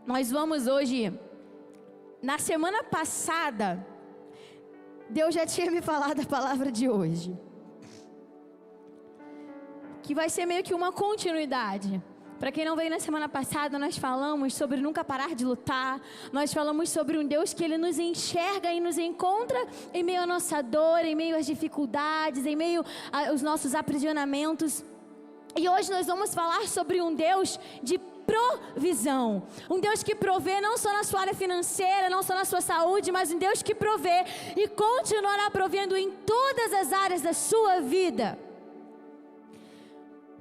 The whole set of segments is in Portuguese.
Nós vamos hoje, na semana passada, Deus já tinha me falado a palavra de hoje, que vai ser meio que uma continuidade. Para quem não veio na semana passada, nós falamos sobre nunca parar de lutar. Nós falamos sobre um Deus que Ele nos enxerga e nos encontra em meio à nossa dor, em meio às dificuldades, em meio aos nossos aprisionamentos. E hoje nós vamos falar sobre um Deus de provisão. Um Deus que provê não só na sua área financeira, não só na sua saúde, mas um Deus que provê e continuará provendo em todas as áreas da sua vida.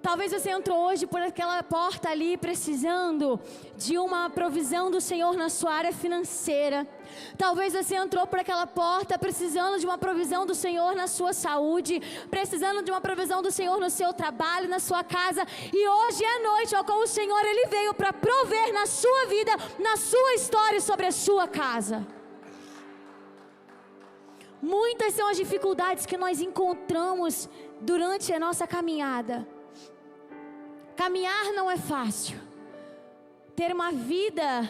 Talvez você entrou hoje por aquela porta ali precisando de uma provisão do Senhor na sua área financeira. Talvez você entrou por aquela porta precisando de uma provisão do Senhor na sua saúde, precisando de uma provisão do Senhor no seu trabalho, na sua casa. E hoje é noite, ó, como o Senhor Ele veio para prover na sua vida, na sua história e sobre a sua casa. Muitas são as dificuldades que nós encontramos durante a nossa caminhada. Caminhar não é fácil. Ter uma vida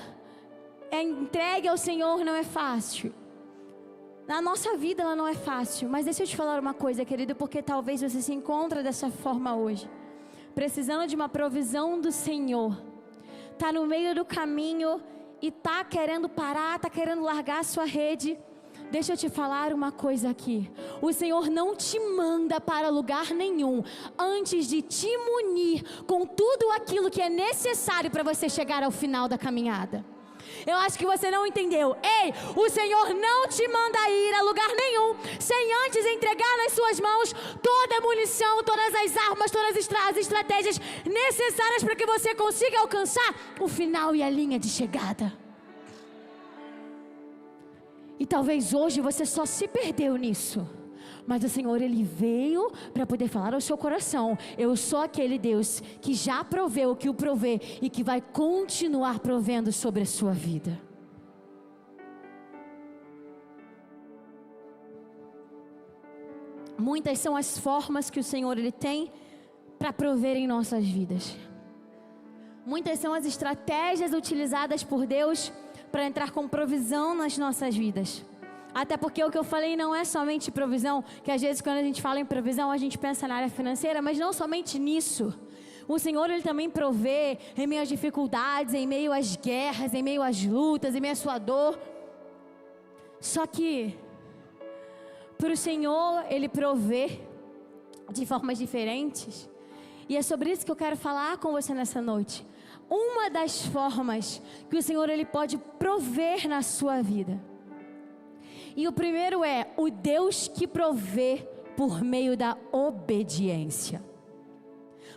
entregue ao Senhor não é fácil. Na nossa vida ela não é fácil. Mas deixa eu te falar uma coisa, querido, porque talvez você se encontre dessa forma hoje, precisando de uma provisão do Senhor. Está no meio do caminho e está querendo parar, está querendo largar a sua rede. Deixa eu te falar uma coisa aqui. O Senhor não te manda para lugar nenhum antes de te munir com tudo aquilo que é necessário para você chegar ao final da caminhada. Eu acho que você não entendeu. Ei, o Senhor não te manda ir a lugar nenhum sem antes entregar nas suas mãos toda a munição, todas as armas, todas as estratégias necessárias para que você consiga alcançar o final e a linha de chegada. E talvez hoje você só se perdeu nisso. Mas o Senhor, Ele veio para poder falar ao seu coração: eu sou aquele Deus que já proveu, que o provê e que vai continuar provendo sobre a sua vida. Muitas são as formas que o Senhor Ele tem para prover em nossas vidas. Muitas são as estratégias utilizadas por Deus para entrar com provisão nas nossas vidas. Até porque o que eu falei não é somente provisão, que às vezes quando a gente fala em provisão a gente pensa na área financeira, mas não somente nisso. O Senhor Ele também provê em meio às dificuldades, em meio às guerras, em meio às lutas, em meio à sua dor. Só que para o Senhor Ele provê de formas diferentes. E é sobre isso que eu quero falar com você nessa noite. Uma das formas que o Senhor Ele pode prover na sua vida. E o primeiro é o Deus que provê por meio da obediência.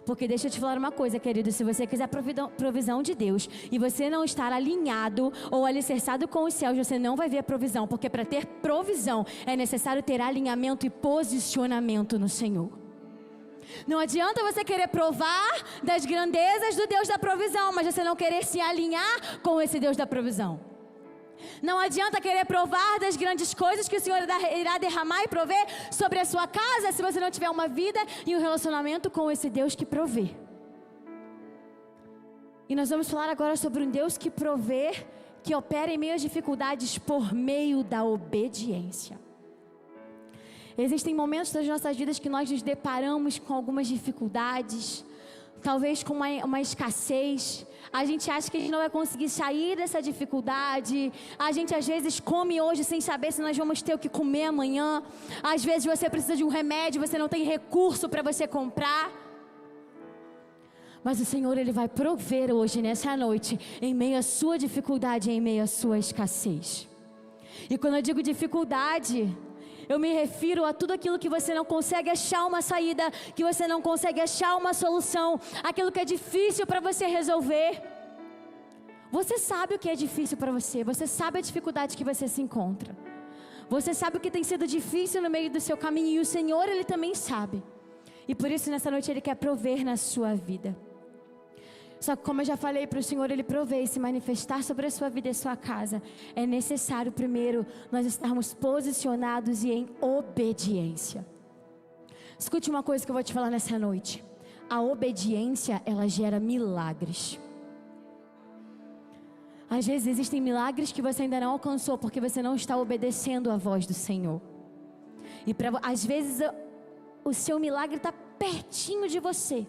Porque deixa eu te falar uma coisa, querido, se você quiser provisão de Deus e você não estar alinhado ou alicerçado com os céus, você não vai ver a provisão. Porque para ter provisão é necessário ter alinhamento e posicionamento no Senhor. Não adianta você querer provar das grandezas do Deus da provisão, mas você não querer se alinhar com esse Deus da provisão. Não adianta querer provar das grandes coisas que o Senhor irá derramar e prover sobre a sua casa, se você não tiver uma vida e um relacionamento com esse Deus que provê. E nós vamos falar agora sobre um Deus que provê, que opera em meio às dificuldades por meio da obediência. Existem momentos das nossas vidas que nós nos deparamos com algumas dificuldades, talvez com uma escassez. A gente acha que a gente não vai conseguir sair dessa dificuldade. A gente às vezes come hoje sem saber se nós vamos ter o que comer amanhã. Às vezes você precisa de um remédio, você não tem recurso para você comprar. Mas o Senhor Ele vai prover hoje, nessa noite, em meio à sua dificuldade, em meio à sua escassez. E quando eu digo dificuldade, eu me refiro a tudo aquilo que você não consegue achar uma saída, que você não consegue achar uma solução, aquilo que é difícil para você resolver. Você sabe o que é difícil para você, você sabe a dificuldade que você se encontra. Você sabe o que tem sido difícil no meio do seu caminho e o Senhor Ele também sabe. E por isso nessa noite Ele quer prover na sua vida. Só que como eu já falei, para o Senhor Ele prover e se manifestar sobre a sua vida e a sua casa, é necessário primeiro nós estarmos posicionados e em obediência. Escute uma coisa que eu vou te falar nessa noite. A obediência, ela gera milagres. Às vezes existem milagres que você ainda não alcançou porque você não está obedecendo à voz do Senhor. E às vezes o seu milagre está pertinho de você,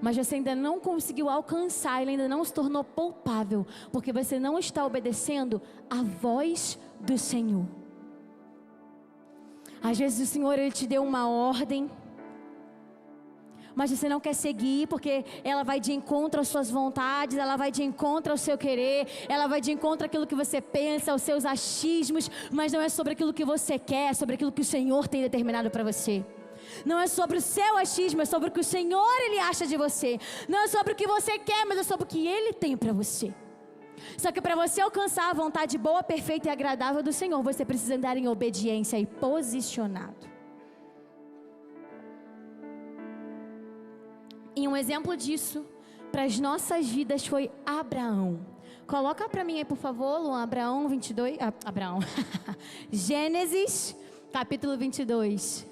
mas você ainda não conseguiu alcançar, ele ainda não se tornou palpável, porque você não está obedecendo à voz do Senhor. Às vezes o Senhor, ele te deu uma ordem, mas você não quer seguir, porque ela vai de encontro às suas vontades, ela vai de encontro ao seu querer, ela vai de encontro àquilo que você pensa, aos seus achismos, mas não é sobre aquilo que você quer, é sobre aquilo que o Senhor tem determinado para você. Não é sobre o seu achismo, é sobre o que o Senhor, ele acha de você. Não é sobre o que você quer, mas é sobre o que ele tem para você. Só que para você alcançar a vontade boa, perfeita e agradável do Senhor, você precisa andar em obediência e posicionado. E um exemplo disso para as nossas vidas foi Abraão. Coloca para mim aí, por favor, Luan, Abraão 22, Abraão. Gênesis, capítulo 22.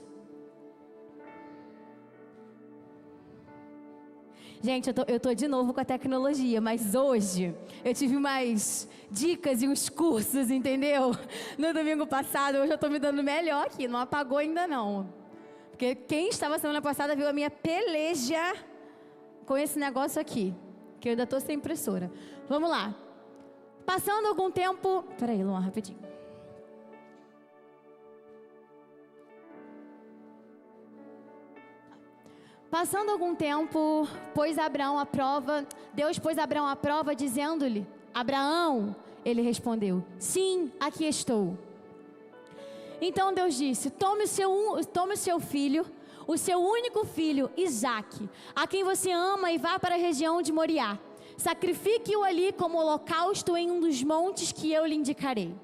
Gente, eu tô de novo com a tecnologia, mas hoje eu tive mais dicas e uns cursos, entendeu? No domingo passado, hoje eu tô me dando melhor aqui, não apagou ainda não. Porque quem estava semana passada viu a minha peleja com esse negócio aqui, que eu ainda tô sem impressora. Vamos lá. Passando algum tempo... Peraí, Luan, rapidinho. Passando algum tempo, Deus pôs Abraão à prova, dizendo-lhe: Abraão, ele respondeu: sim, aqui estou. Então Deus disse: tome o seu filho, o seu único filho, Isaque, a quem você ama, e vá para a região de Moriá. Sacrifique-o ali como holocausto em um dos montes que eu lhe indicarei.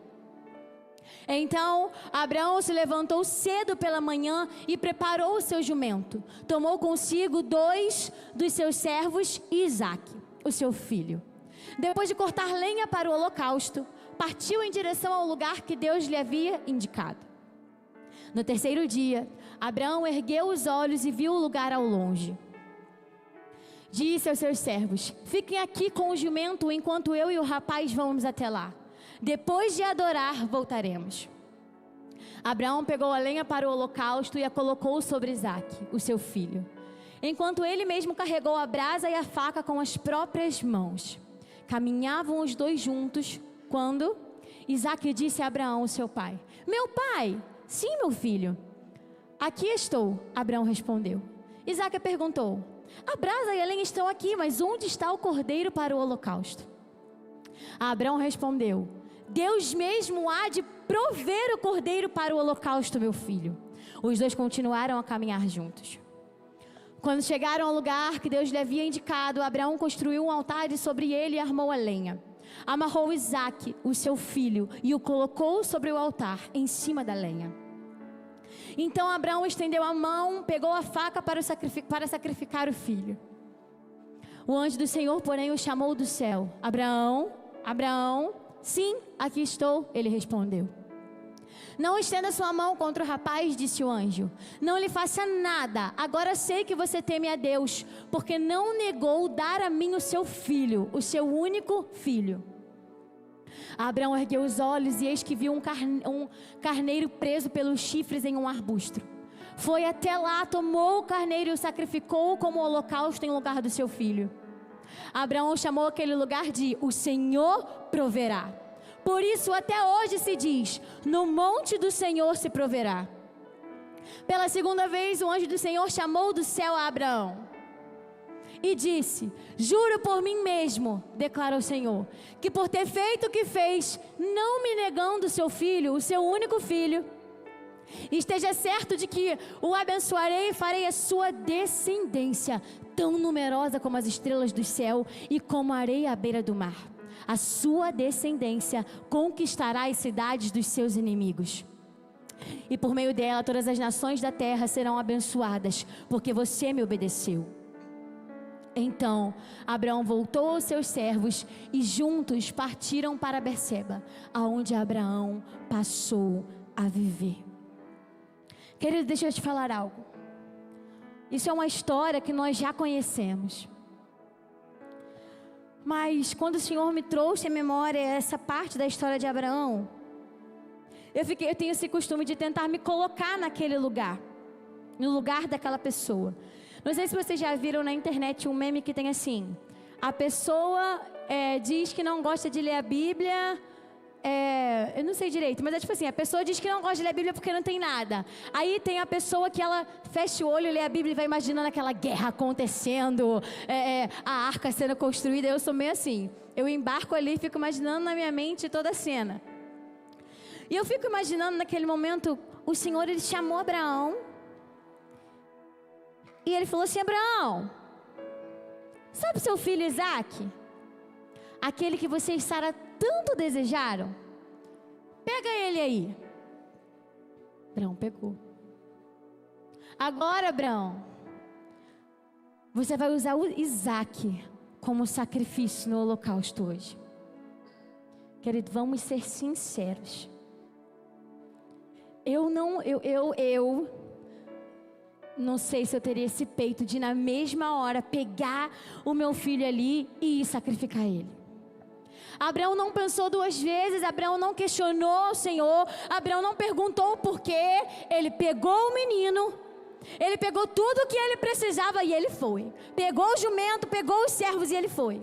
Então Abraão se levantou cedo pela manhã e preparou o seu jumento. Tomou consigo 2 dos seus servos e Isaque, o seu filho. Depois de cortar lenha para o holocausto, partiu em direção ao lugar que Deus lhe havia indicado. No terceiro dia, Abraão ergueu os olhos e viu o lugar ao longe. Disse aos seus servos: fiquem aqui com o jumento enquanto eu e o rapaz vamos até lá. Depois de adorar, voltaremos. Abraão pegou a lenha para o holocausto e a colocou sobre Isaque, o seu filho, enquanto ele mesmo carregou a brasa e a faca com as próprias mãos. Caminhavam os dois juntos, quando Isaque disse a Abraão, seu pai: meu pai! Sim, meu filho. Aqui estou, Abraão respondeu. Isaque perguntou: a brasa e a lenha estão aqui, mas onde está o cordeiro para o holocausto? Abraão respondeu: Deus mesmo há de prover o cordeiro para o holocausto, meu filho. Os dois continuaram a caminhar juntos. Quando chegaram ao lugar que Deus lhe havia indicado, Abraão construiu um altar e sobre ele armou a lenha. Amarrou Isaque, o seu filho, e o colocou sobre o altar, em cima da lenha. Então Abraão estendeu a mão, pegou a faca para sacrificar o filho. O anjo do Senhor, porém, o chamou do céu: Abraão, Abraão. Sim, aqui estou, ele respondeu. Não estenda sua mão contra o rapaz, disse o anjo. Não lhe faça nada. Agora sei que você teme a Deus, porque não negou dar a mim o seu filho, o seu único filho. Abraão ergueu os olhos e eis que viu um carneiro preso pelos chifres em um arbusto. Foi até lá, tomou o carneiro e o sacrificou como holocausto em lugar do seu filho. Abraão chamou aquele lugar de O Senhor proverá. Por isso até hoje se diz: no monte do Senhor se proverá. Pela segunda vez o anjo do Senhor chamou do céu a Abraão e disse: juro por mim mesmo, declara o Senhor, que por ter feito o que fez, não me negando seu filho, o seu único filho, esteja certo de que o abençoarei e farei a sua descendência tão numerosa como as estrelas do céu e como a areia à beira do mar. A sua descendência conquistará as cidades dos seus inimigos. E por meio dela todas as nações da terra serão abençoadas, porque você me obedeceu. Então Abraão voltou aos seus servos e juntos partiram para Berseba, aonde Abraão passou a viver. Querido, deixa eu te falar algo. Isso é uma história que nós já conhecemos. Mas quando o Senhor me trouxe à memória essa parte da história de Abraão, eu tenho esse costume de tentar me colocar naquele lugar, no lugar daquela pessoa. Não sei se vocês já viram na internet um meme que tem assim: a pessoa diz que não gosta de ler a Bíblia, eu não sei direito, mas é tipo assim, a pessoa diz que não gosta de ler a Bíblia porque não tem nada. Aí tem a pessoa que ela fecha o olho, lê a Bíblia e vai imaginando aquela guerra acontecendo, a arca sendo construída. Eu sou meio assim, eu embarco ali e fico imaginando na minha mente toda a cena. E eu fico imaginando naquele momento, o Senhor, Ele chamou Abraão, e Ele falou assim: Abraão, sabe seu filho Isaque? Aquele que você e Sara tanto desejaram? Pega ele aí. Abraão pegou. Agora, Abraão, você vai usar o Isaque como sacrifício no holocausto hoje. Querido, vamos ser sinceros. Eu não sei se eu teria esse peito de na mesma hora pegar o meu filho ali e ir sacrificar ele. Abraão não pensou duas vezes, Abraão não questionou o Senhor, Abraão não perguntou o porquê. Ele pegou o menino, ele pegou tudo o que ele precisava e ele foi. Pegou o jumento, pegou os servos e ele foi.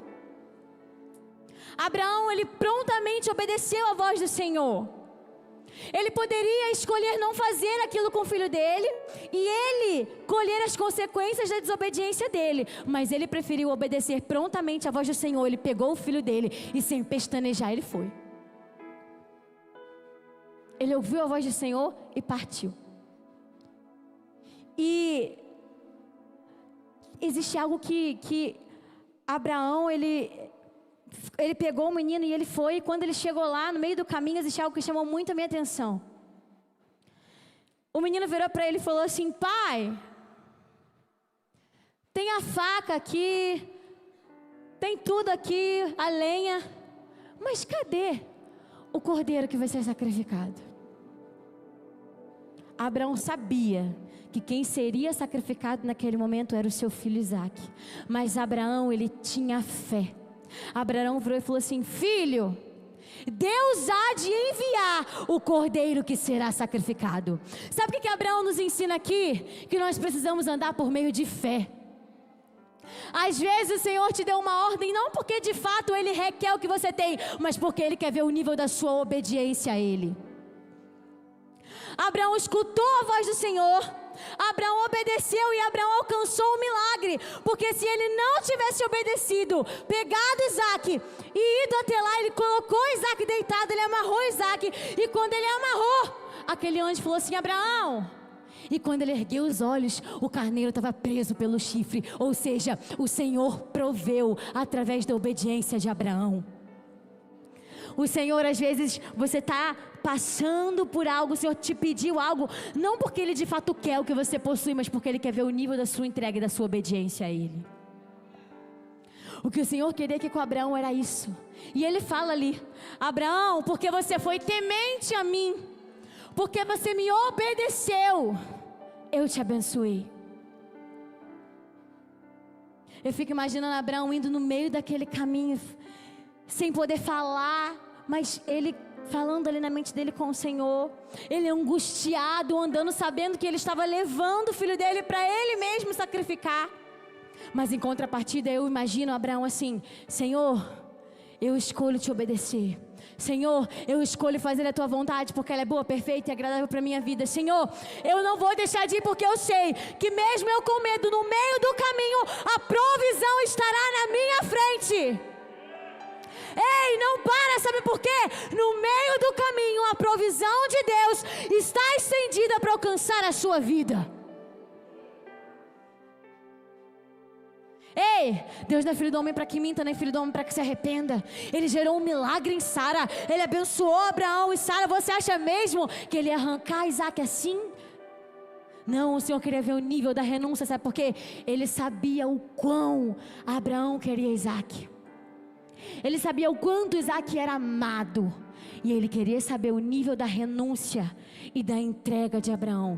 Abraão, ele prontamente obedeceu à voz do Senhor. Ele poderia escolher não fazer aquilo com o filho dele e ele colher as consequências da desobediência dele, mas ele preferiu obedecer prontamente à voz do Senhor. Ele pegou o filho dele e sem pestanejar ele foi. Ele ouviu a voz do Senhor e partiu. E existe algo que Abraão, ele pegou o menino e ele foi. E quando ele chegou lá, no meio do caminho, existe algo que chamou muito a minha atenção. O menino virou para ele e falou assim: pai, tem a faca aqui, tem tudo aqui, a lenha, mas cadê o cordeiro que vai ser sacrificado? Abraão sabia que quem seria sacrificado naquele momento era o seu filho Isaque. Mas Abraão, ele tinha fé. Abraão virou e falou assim: filho, Deus há de enviar o cordeiro que será sacrificado. Sabe o que Abraão nos ensina aqui? Que nós precisamos andar por meio de fé. Às vezes o Senhor te deu uma ordem, não porque de fato Ele requer o que você tem, mas porque Ele quer ver o nível da sua obediência a Ele. Abraão escutou a voz do Senhor, Abraão obedeceu e Abraão alcançou o milagre, porque se ele não tivesse obedecido, pegado Isaque e ido até lá, ele colocou Isaque deitado, ele amarrou Isaque, e quando ele amarrou, aquele anjo falou assim: Abraão. E quando ele ergueu os olhos, o carneiro estava preso pelo chifre, ou seja, o Senhor proveu através da obediência de Abraão. O Senhor, às vezes, você está passando por algo, o Senhor te pediu algo, não porque Ele de fato quer o que você possui, mas porque Ele quer ver o nível da sua entrega e da sua obediência a Ele. O que o Senhor queria aqui com Abraão era isso. E Ele fala ali: Abraão, porque você foi temente a mim, porque você me obedeceu, eu te abençoei. Eu fico imaginando Abraão indo no meio daquele caminho, sem poder falar, mas ele falando ali na mente dele com o Senhor. Ele angustiado, andando, sabendo que ele estava levando o filho dele para ele mesmo sacrificar. Mas em contrapartida, eu imagino Abraão assim: Senhor, eu escolho te obedecer. Senhor, eu escolho fazer a tua vontade, porque ela é boa, perfeita e agradável para a minha vida. Senhor, eu não vou deixar de ir, porque eu sei que mesmo eu com medo, no meio do caminho, a provisão estará na minha frente. Ei, não para, sabe por quê? No meio do caminho, a provisão de Deus está estendida para alcançar a sua vida. Ei, Deus não é filho do homem para que minta, nem filho do homem para que se arrependa. Ele gerou um milagre em Sara. Ele abençoou Abraão e Sara. Você acha mesmo que ele ia arrancar Isaque assim? Não, o Senhor queria ver o nível da renúncia, sabe por quê? Ele sabia o quão Abraão queria Isaque. Ele sabia o quanto Isaque era amado. E ele queria saber o nível da renúncia e da entrega de Abraão.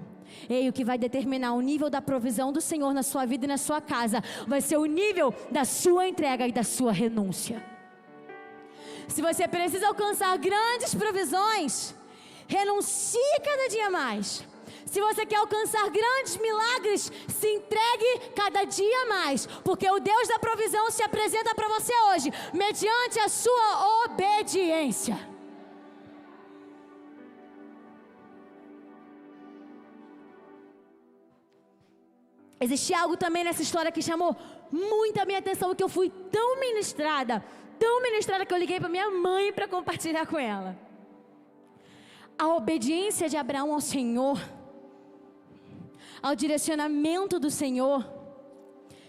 Ei, o que vai determinar o nível da provisão do Senhor na sua vida e na sua casa vai ser o nível da sua entrega e da sua renúncia. Se você precisa alcançar grandes provisões, renuncie cada dia mais. Se você quer alcançar grandes milagres, se entregue cada dia mais, porque o Deus da provisão se apresenta para você hoje, mediante a sua obediência. Existe algo também nessa história que chamou muito a minha atenção, que eu fui tão ministrada que eu liguei para minha mãe para compartilhar com ela. A obediência de Abraão ao Senhor, ao direcionamento do Senhor,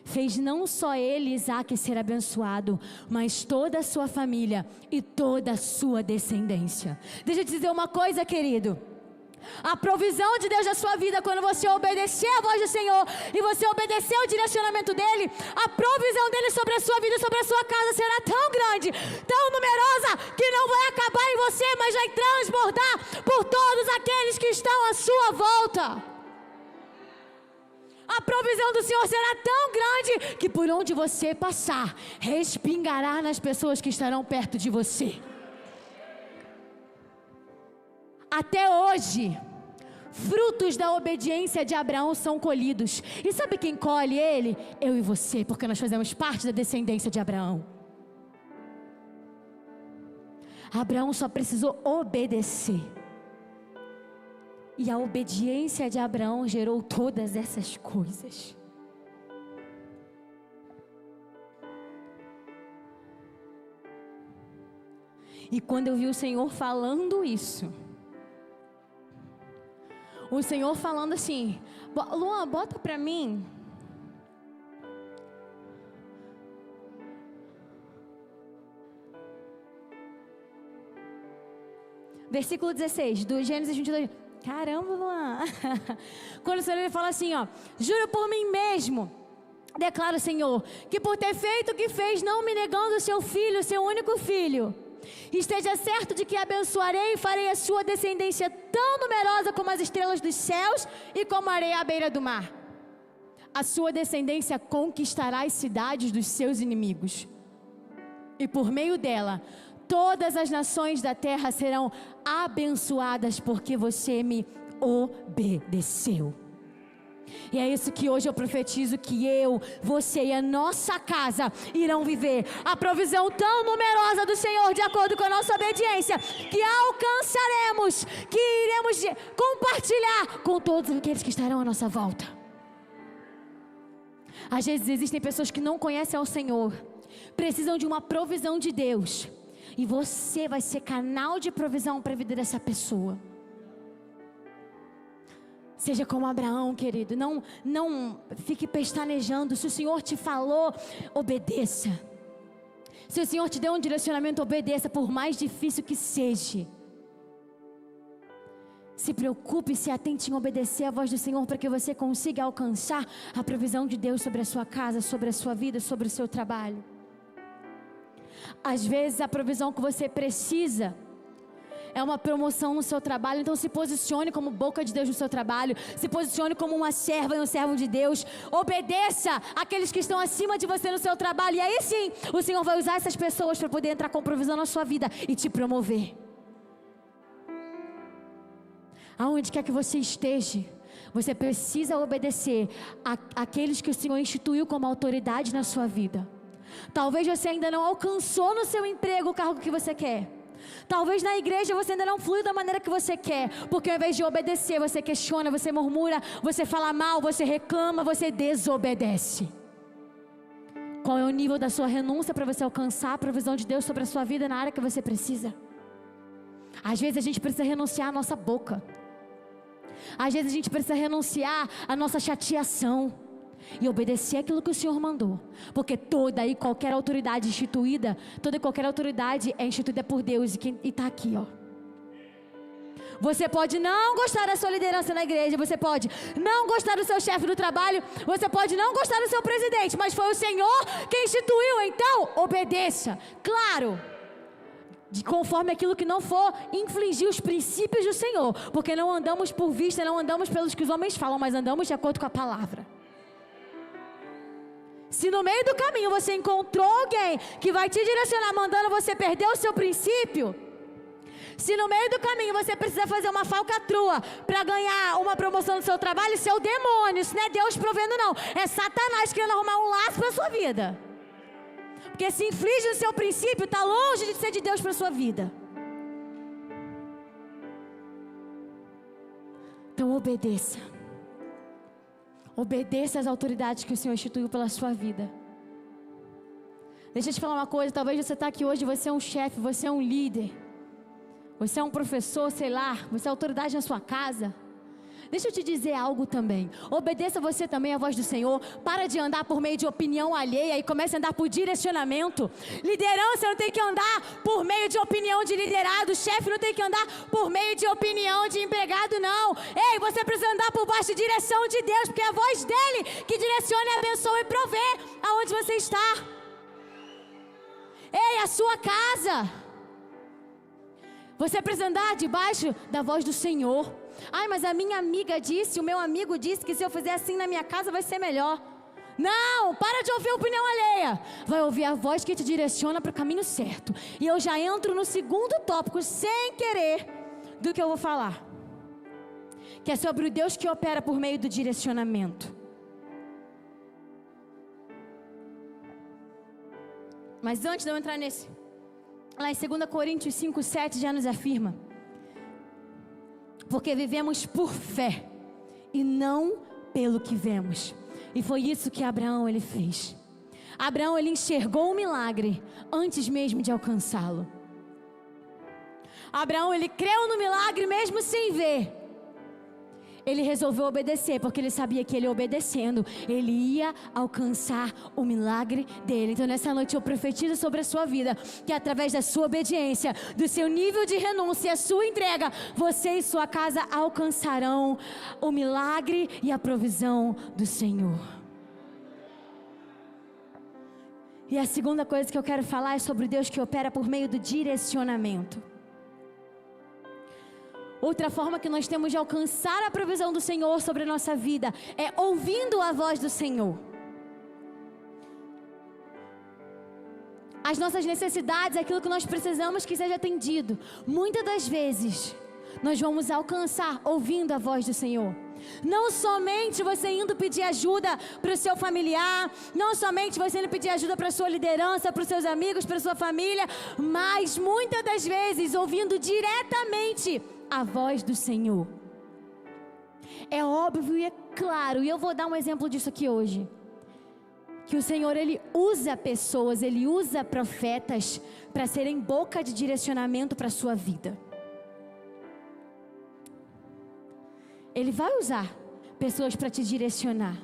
fez não só ele, Isaac, ser abençoado, mas toda a sua família e toda a sua descendência. Deixa eu te dizer uma coisa, querido. A provisão de Deus na sua vida, quando você obedecer a voz do Senhor e você obedecer o direcionamento dele, a provisão dele sobre a sua vida, sobre a sua casa será tão grande, tão numerosa, que não vai acabar em você, mas vai transbordar por todos aqueles que estão à sua volta. A provisão do Senhor será tão grande que por onde você passar, respingará nas pessoas que estarão perto de você. Até hoje, frutos da obediência de Abraão são colhidos. E sabe quem colhe ele? Eu e você, porque nós fazemos parte da descendência de Abraão. Abraão só precisou obedecer. E a obediência de Abraão gerou todas essas coisas. E quando eu vi o Senhor falando isso, o Senhor falando assim: Luan, bota para mim. Versículo 16, do Gênesis 22. Caramba, Luan. Quando o Senhor ele fala assim, ó: juro por mim mesmo, declara o Senhor, que por ter feito o que fez, não me negando o seu filho, seu único filho, esteja certo de que abençoarei e farei a sua descendência tão numerosa como as estrelas dos céus e como a areia à beira do mar. A sua descendência conquistará as cidades dos seus inimigos, e por meio dela todas as nações da terra serão abençoadas, porque você me obedeceu. E é isso que hoje eu profetizo, que eu, você e a nossa casa irão viver a provisão tão numerosa do Senhor, de acordo com a nossa obediência, que alcançaremos, que iremos compartilhar com todos aqueles que estarão à nossa volta. Às vezes existem pessoas que não conhecem ao Senhor, precisam de uma provisão de Deus, e você vai ser canal de provisão para a vida dessa pessoa. Seja como Abraão, querido, não fique pestanejando. Se o Senhor te falou, obedeça. Se o Senhor te deu um direcionamento, obedeça, por mais difícil que seja. Se preocupe, se atente em obedecer a voz do Senhor, para que você consiga alcançar a provisão de Deus sobre a sua casa, sobre a sua vida, sobre o seu trabalho. Às vezes a provisão que você precisa é uma promoção no seu trabalho, então se posicione como boca de Deus no seu trabalho, se posicione como uma serva e um servo de Deus, obedeça aqueles que estão acima de você no seu trabalho, e aí sim, o Senhor vai usar essas pessoas para poder entrar com provisão na sua vida e te promover. Aonde quer que você esteja, você precisa obedecer àqueles que o Senhor instituiu como autoridade na sua vida. Talvez você ainda não alcançou no seu emprego o cargo que você quer. Talvez na igreja você ainda não flui da maneira que você quer, porque ao invés de obedecer, você questiona, você murmura, você fala mal, você reclama, você desobedece. Qual é o nível da sua renúncia para você alcançar a provisão de Deus sobre a sua vida na área que você precisa? Às vezes a gente precisa renunciar à nossa boca. Às vezes a gente precisa renunciar à nossa chateação e obedecer aquilo que o Senhor mandou, porque toda e qualquer autoridade instituída, toda e qualquer autoridade é instituída por Deus, e está aqui, ó. Você pode não gostar da sua liderança na igreja, você pode não gostar do seu chefe do trabalho, você pode não gostar do seu presidente, mas foi o Senhor quem instituiu, então obedeça. Claro, conforme aquilo que não for infligir os princípios do Senhor, porque não andamos por vista, não andamos pelos que os homens falam, mas andamos de acordo com a palavra. Se no meio do caminho você encontrou alguém que vai te direcionar, mandando você perder o seu princípio, se no meio do caminho você precisa fazer uma falcatrua para ganhar uma promoção no seu trabalho, isso é o demônio, isso não é Deus provendo não, é Satanás querendo arrumar um laço para a sua vida. Porque se inflige o seu princípio, está longe de ser de Deus para a sua vida. Então obedeça. Obedeça às autoridades que o Senhor instituiu pela sua vida. Deixa eu te falar uma coisa, talvez você está aqui hoje, você é um chefe, você é um líder, você é um professor, sei lá, você é autoridade na sua casa. Deixa eu te dizer algo também. Obedeça você também à voz do Senhor. Para de andar por meio de opinião alheia e comece a andar por direcionamento. Liderança não tem que andar por meio de opinião de liderado. Chefe não tem que andar por meio de opinião de empregado, não. Ei, você precisa andar por baixo de direção de Deus, porque é a voz dele que direciona, abençoa e provê aonde você está. Ei, a sua casa. Você precisa andar debaixo da voz do Senhor. Ai, mas a minha amiga disse, o meu amigo disse que se eu fizer assim na minha casa vai ser melhor. Não, para de ouvir a opinião alheia. Vai ouvir a voz que te direciona para o caminho certo. E eu já entro no segundo tópico, sem querer, do que eu vou falar. Que é sobre o Deus que opera por meio do direcionamento. Mas antes de eu entrar nesse, lá em 2 Coríntios 5:7 já nos afirma: porque vivemos por fé e não pelo que vemos. E foi isso que Abraão ele fez. Abraão ele enxergou o milagre antes mesmo de alcançá-lo. Abraão ele creu no milagre mesmo sem ver. Ele resolveu obedecer, porque ele sabia que ele obedecendo, ele ia alcançar o milagre dele. Então nessa noite eu profetizo sobre a sua vida, que através da sua obediência, do seu nível de renúncia e a sua entrega, você e sua casa alcançarão o milagre e a provisão do Senhor. E a segunda coisa que eu quero falar é sobre Deus que opera por meio do direcionamento. Outra forma que nós temos de alcançar a provisão do Senhor sobre a nossa vida é ouvindo a voz do Senhor. As nossas necessidades, aquilo que nós precisamos que seja atendido, muitas das vezes nós vamos alcançar ouvindo a voz do Senhor. Não somente você indo pedir ajuda para o seu familiar, não somente você indo pedir ajuda para a sua liderança, para os seus amigos, para a sua família, mas muitas das vezes ouvindo diretamente a voz do Senhor. É óbvio e é claro, e eu vou dar um exemplo disso aqui hoje, que o Senhor ele usa pessoas, ele usa profetas para serem boca de direcionamento para a sua vida. Ele vai usar pessoas para te direcionar.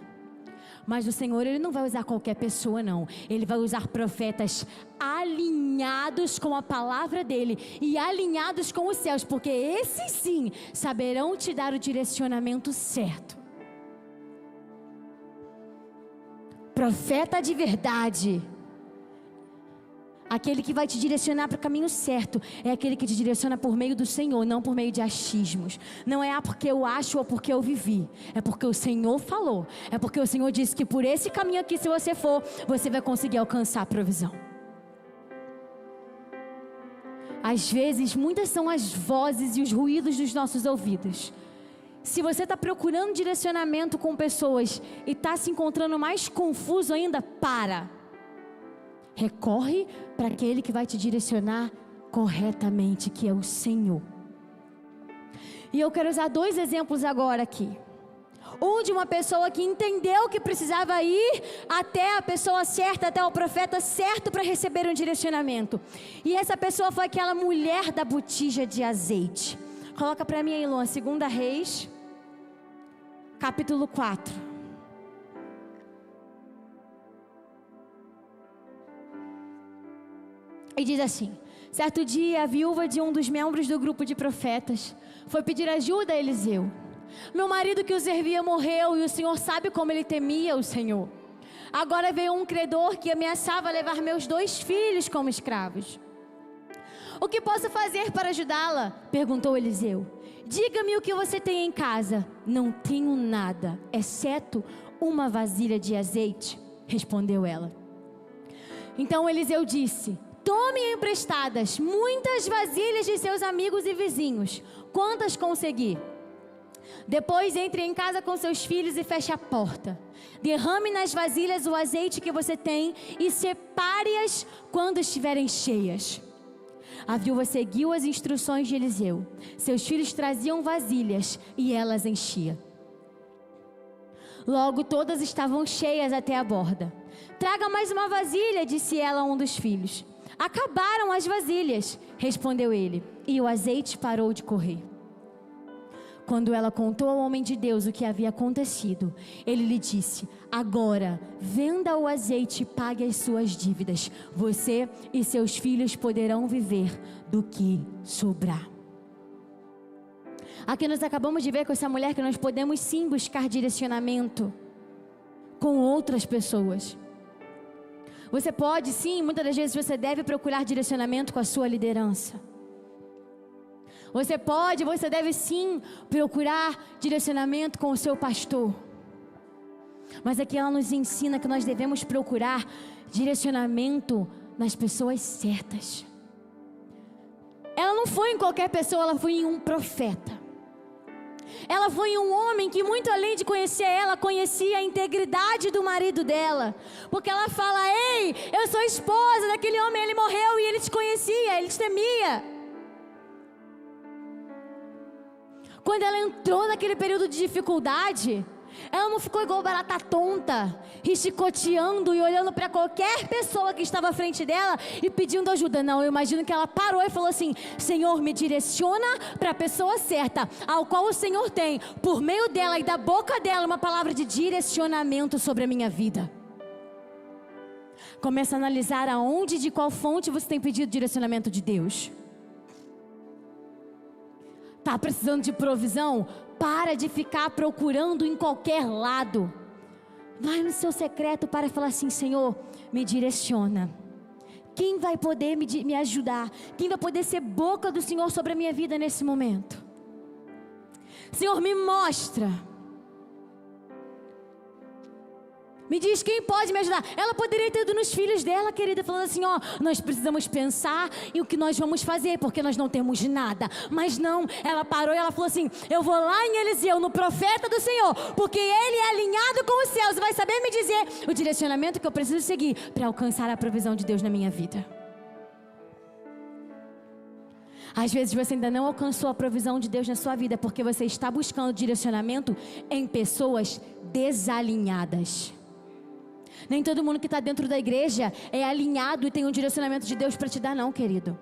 Mas o Senhor, ele não vai usar qualquer pessoa, não. Ele vai usar profetas alinhados com a palavra dele e alinhados com os céus, porque esses sim saberão te dar o direcionamento certo. Profeta de verdade, aquele que vai te direcionar para o caminho certo, é aquele que te direciona por meio do Senhor, não por meio de achismos. Não é porque eu acho ou porque eu vivi, é porque o Senhor falou, é porque o Senhor disse que por esse caminho aqui, se você for, você vai conseguir alcançar a provisão. Às vezes, muitas são as vozes e os ruídos dos nossos ouvidos. Se você está procurando direcionamento com pessoas e está se encontrando mais confuso ainda, para. Recorre para aquele que vai te direcionar corretamente, que é o Senhor. E eu quero usar 2 exemplos agora aqui. Um de uma pessoa que entendeu que precisava ir até a pessoa certa, até o profeta certo para receber um direcionamento. E essa pessoa foi aquela mulher da botija de azeite. Coloca para mim aí, Luan, 2 Reis, capítulo 4. E diz assim: certo dia, a viúva de um dos membros do grupo de profetas foi pedir ajuda a Eliseu. Meu marido que o servia morreu e o Senhor sabe como ele temia o Senhor. Agora veio um credor que ameaçava levar meus 2 filhos como escravos. O que posso fazer para ajudá-la? Perguntou Eliseu. Diga-me o que você tem em casa. Não tenho nada, exceto uma vasilha de azeite, respondeu ela. Então Eliseu disse: tome emprestadas muitas vasilhas de seus amigos e vizinhos, quantas conseguir. Depois entre em casa com seus filhos e feche a porta. Derrame nas vasilhas o azeite que você tem e separe-as quando estiverem cheias. A viúva seguiu as instruções de Eliseu. Seus filhos traziam vasilhas e elas enchia. Logo todas estavam cheias até a borda. Traga mais uma vasilha, disse ela a um dos filhos. Acabaram as vasilhas, respondeu ele, e o azeite parou de correr. Quando ela contou ao homem de Deus o que havia acontecido, ele lhe disse: agora, venda o azeite e pague as suas dívidas. Você e seus filhos poderão viver do que sobrar. Aqui nós acabamos de ver com essa mulher que nós podemos sim buscar direcionamento com outras pessoas. Você pode sim, muitas das vezes você deve procurar direcionamento com a sua liderança. Você deve sim procurar direcionamento com o seu pastor. Mas aqui ela nos ensina que nós devemos procurar direcionamento nas pessoas certas. Ela não foi em qualquer pessoa, ela foi em um profeta. Ela foi um homem que, muito além de conhecer ela, conhecia a integridade do marido dela. Porque ela fala: ei, eu sou esposa daquele homem, ele morreu e ele te conhecia, ele te temia. Quando ela entrou naquele período de dificuldade, ela não ficou igual barata tonta, chicoteando e olhando para qualquer pessoa que estava à frente dela e pedindo ajuda. Não, eu imagino que ela parou e falou assim: Senhor, me direciona para a pessoa certa, ao qual o Senhor tem, por meio dela e da boca dela, uma palavra de direcionamento sobre a minha vida. Começa a analisar aonde e de qual fonte você tem pedido direcionamento de Deus. Está precisando de provisão? Para de ficar procurando em qualquer lado. Vai no seu secreto para falar assim: Senhor, me direciona. Quem vai poder me ajudar? Quem vai poder ser boca do Senhor sobre a minha vida nesse momento? Senhor, me mostra. Me diz quem pode me ajudar. Ela poderia ter ido nos filhos dela, querida, falando assim: ó, nós precisamos pensar em o que nós vamos fazer, porque nós não temos nada. Mas não, ela parou e ela falou assim: eu vou lá em Eliseu, no profeta do Senhor, porque ele é alinhado com os céus e vai saber me dizer o direcionamento que eu preciso seguir para alcançar a provisão de Deus na minha vida. Às vezes você ainda não alcançou a provisão de Deus na sua vida, porque você está buscando direcionamento em pessoas desalinhadas. Nem todo mundo que está dentro da igreja é alinhado e tem um direcionamento de Deus para te dar, não, querido.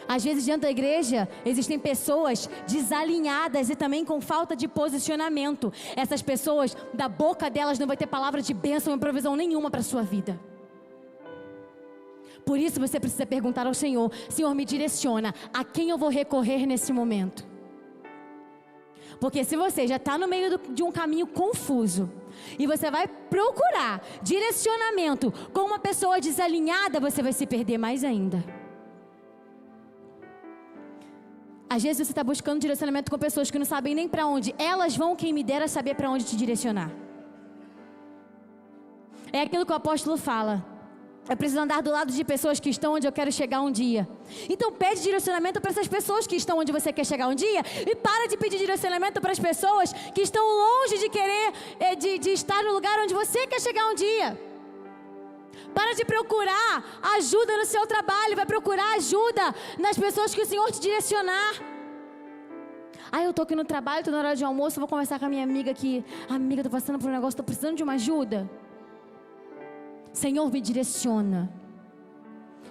Às vezes dentro da igreja existem pessoas desalinhadas e também com falta de posicionamento. Essas pessoas, da boca delas não vai ter palavra de bênção e provisão nenhuma para a sua vida. Por isso você precisa perguntar ao Senhor: Senhor, me direciona, a quem eu vou recorrer nesse momento? Porque se você já está no meio de um caminho confuso e você vai procurar direcionamento com uma pessoa desalinhada, você vai se perder mais ainda. Às vezes você está buscando direcionamento com pessoas que não sabem nem para onde. Elas vão, quem me dera, saber para onde te direcionar. É aquilo que o apóstolo fala: eu preciso andar do lado de pessoas que estão onde eu quero chegar um dia. Então pede direcionamento para essas pessoas que estão onde você quer chegar um dia. E para de pedir direcionamento para as pessoas que estão longe de querer, de estar no lugar onde você quer chegar um dia. Para de procurar ajuda no seu trabalho. Vai procurar ajuda nas pessoas que o Senhor te direcionar. Eu estou aqui no trabalho, estou na hora de almoço, vou conversar com a minha amiga aqui. Amiga, estou passando por um negócio, estou precisando de uma ajuda. Senhor, me direciona.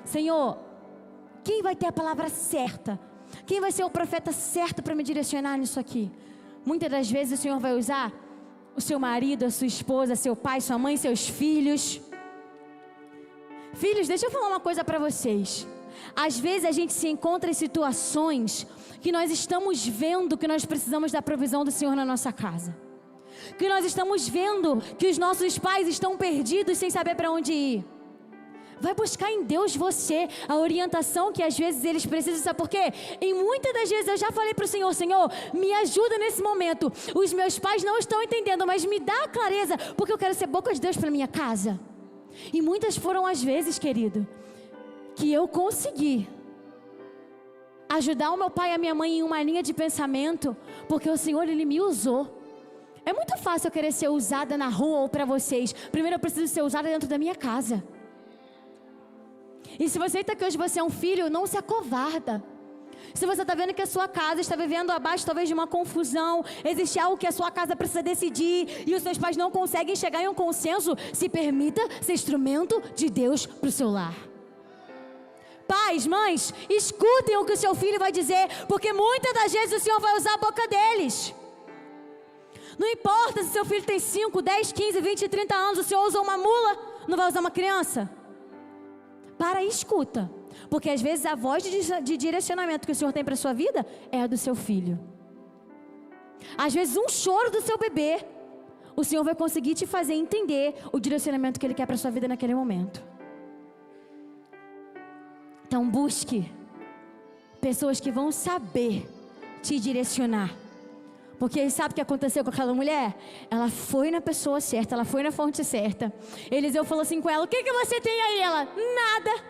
Senhor, quem vai ter a palavra certa? Quem vai ser o profeta certo para me direcionar nisso aqui? Muitas das vezes o Senhor vai usar o seu marido, a sua esposa, seu pai, sua mãe, seus filhos. Filhos, deixa eu falar uma coisa para vocês. Às vezes a gente se encontra em situações que nós estamos vendo que nós precisamos da provisão do Senhor na nossa casa. Que nós estamos vendo que os nossos pais estão perdidos sem saber para onde ir. Vai buscar em Deus a orientação que às vezes eles precisam. Sabe por quê? E muitas das vezes eu já falei para o Senhor: Senhor, me ajuda nesse momento. Os meus pais não estão entendendo, mas me dá a clareza, porque eu quero ser boca de Deus para minha casa. E muitas foram as vezes, querido, que eu consegui ajudar o meu pai e a minha mãe em uma linha de pensamento, porque o Senhor, Ele me usou. É muito fácil eu querer ser usada na rua ou para vocês. Primeiro eu preciso ser usada dentro da minha casa. E se você está aqui hoje, você é um filho, não se acovarda. Se você está vendo que a sua casa está vivendo abaixo talvez de uma confusão, existe algo que a sua casa precisa decidir e os seus pais não conseguem chegar em um consenso, se permita ser instrumento de Deus para o seu lar. Pais, mães, escutem o que o seu filho vai dizer, porque muitas das vezes o Senhor vai usar a boca deles. Não importa se seu filho tem 5, 10, 15, 20, 30 anos, o Senhor usa uma mula, não vai usar uma criança? Para e escuta, porque às vezes a voz de direcionamento que o Senhor tem para a sua vida é a do seu filho. Às vezes um choro do seu bebê, o Senhor vai conseguir te fazer entender o direcionamento que Ele quer para a sua vida naquele momento. Então busque pessoas que vão saber te direcionar. Porque sabe o que aconteceu com aquela mulher? Ela foi na pessoa certa, ela foi na fonte certa. Eliseu falou assim com ela: o que você tem aí? Ela: nada.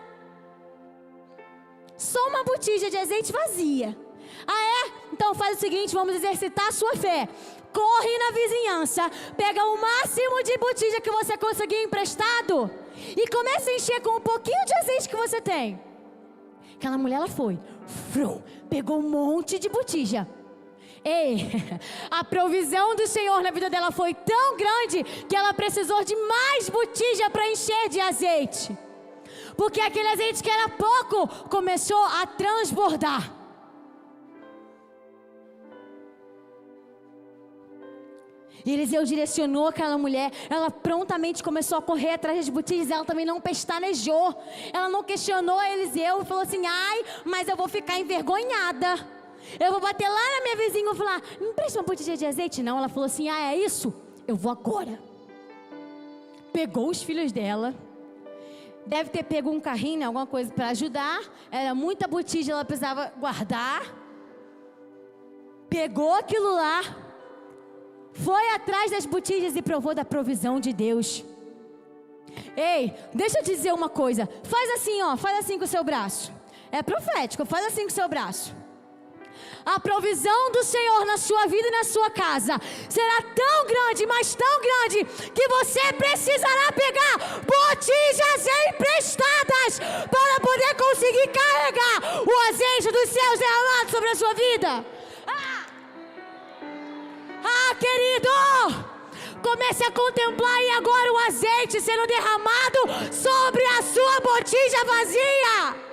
Só uma botija de azeite vazia. Ah é? Então faz o seguinte, vamos exercitar a sua fé. Corre na vizinhança, pega o máximo de botija que você conseguir emprestado e começa a encher com um pouquinho de azeite que você tem. Aquela mulher, ela foi, pegou um monte de botija. Ei, a provisão do Senhor na vida dela foi tão grande que ela precisou de mais botija para encher de azeite. Porque aquele azeite que era pouco começou a transbordar. E Eliseu direcionou aquela mulher. Ela prontamente começou a correr atrás das botijas. Ela também não pestanejou. Ela não questionou a Eliseu e falou assim: ai, mas eu vou ficar envergonhada. Eu vou bater lá na minha vizinha e vou falar: me empresta uma botija de azeite? Não, ela falou assim: ah, é isso? Eu vou agora. Pegou os filhos dela. Deve ter pego um carrinho, alguma coisa para ajudar. Era muita botija, ela precisava guardar. Pegou aquilo lá, foi atrás das botijas e provou da provisão de Deus. Ei, deixa eu te dizer uma coisa. Faz assim, ó, faz assim com o seu braço. É profético, faz assim com o seu braço. A provisão do Senhor na sua vida e na sua casa será tão grande, mas tão grande, que você precisará pegar botijas emprestadas para poder conseguir carregar o azeite dos céus derramado sobre a sua vida. Querido, comece a contemplar aí agora o azeite sendo derramado sobre a sua botija vazia.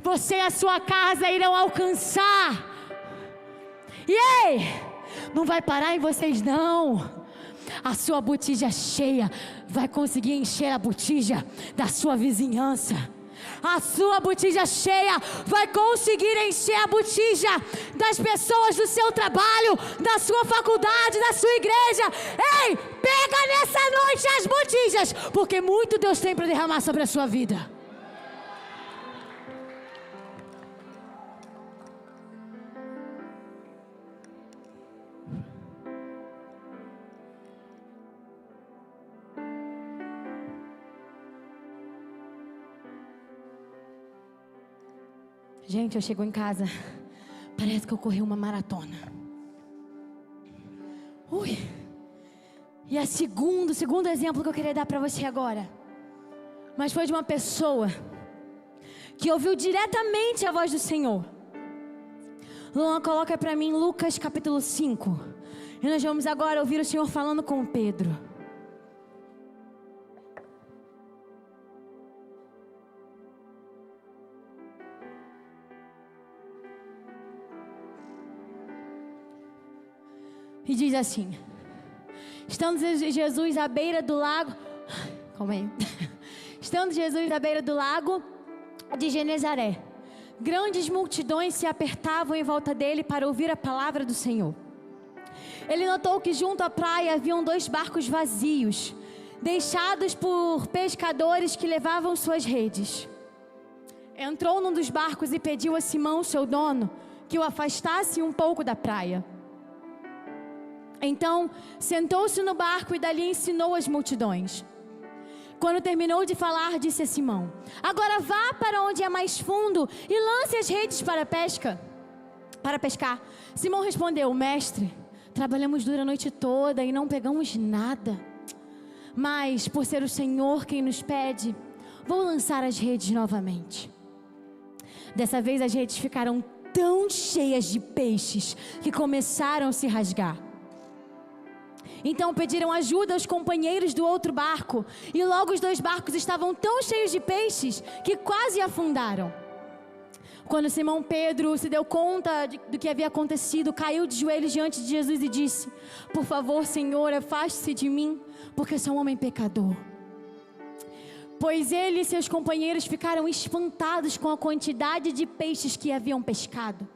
Você e a sua casa irão alcançar. E ei, não vai parar em vocês não. A sua botija cheia vai conseguir encher a botija da sua vizinhança. A sua botija cheia vai conseguir encher a botija das pessoas do seu trabalho, da sua faculdade, da sua igreja. Ei, pega nessa noite as botijas, porque muito Deus tem para derramar sobre a sua vida. Gente, eu chego em casa, parece que eu corri uma maratona. E o segundo exemplo que eu queria dar para você agora, mas foi de uma pessoa que ouviu diretamente a voz do Senhor. Luan, coloca para mim Lucas capítulo 5. E nós vamos agora ouvir o Senhor falando com Pedro. E diz assim: estando Jesus à beira do lago, estando Jesus à beira do lago de Genezaré, grandes multidões se apertavam em volta dele para ouvir a palavra do Senhor. Ele notou que junto à praia haviam 2 barcos vazios, deixados por pescadores que levavam suas redes. Entrou num dos barcos e pediu a Simão, seu dono, que o afastasse um pouco da praia. Então, sentou-se no barco e dali ensinou as multidões. Quando terminou de falar, disse a Simão: agora vá para onde é mais fundo e lance as redes para pescar. Simão respondeu: mestre, trabalhamos duro a noite toda e não pegamos nada. Mas, por ser o Senhor quem nos pede, vou lançar as redes novamente. Dessa vez as redes ficaram tão cheias de peixes que começaram a se rasgar. Então pediram ajuda aos companheiros do outro barco, e logo os 2 barcos estavam tão cheios de peixes que quase afundaram. Quando Simão Pedro se deu conta do que havia acontecido, caiu de joelhos diante de Jesus e disse: por favor, Senhor, afaste-se de mim, porque sou um homem pecador. Pois ele e seus companheiros ficaram espantados com a quantidade de peixes que haviam pescado.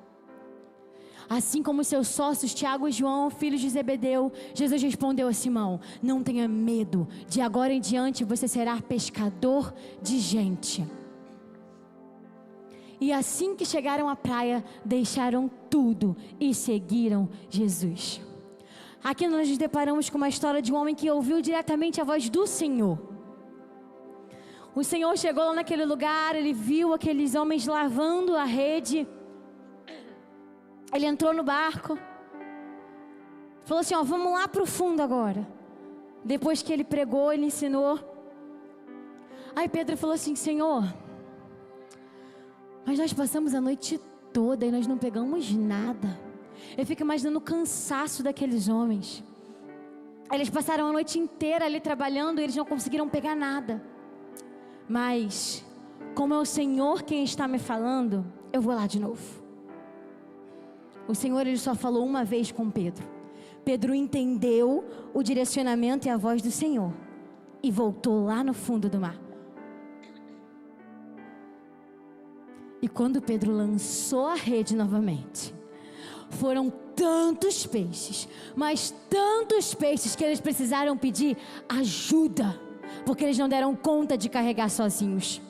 Assim como seus sócios Tiago e João, filhos de Zebedeu, Jesus respondeu a Simão: não tenha medo, de agora em diante você será pescador de gente. E assim que chegaram à praia, deixaram tudo e seguiram Jesus. Aqui nós nos deparamos com uma história de um homem que ouviu diretamente a voz do Senhor. O Senhor chegou lá naquele lugar, ele viu aqueles homens lavando a rede. Ele entrou no barco, falou assim: ó, vamos lá para o fundo agora. Depois que ele pregou, ele ensinou. Aí Pedro falou assim: Senhor, mas nós passamos a noite toda e nós não pegamos nada. Eu fico imaginando o cansaço daqueles homens. Eles passaram a noite inteira ali trabalhando e eles não conseguiram pegar nada. Mas, como é o Senhor quem está me falando, eu vou lá de novo. O Senhor, ele só falou uma vez com Pedro. Pedro entendeu o direcionamento e a voz do Senhor e voltou lá no fundo do mar. E quando Pedro lançou a rede novamente, foram tantos peixes, mas tantos peixes que eles precisaram pedir ajuda, porque eles não deram conta de carregar sozinhos.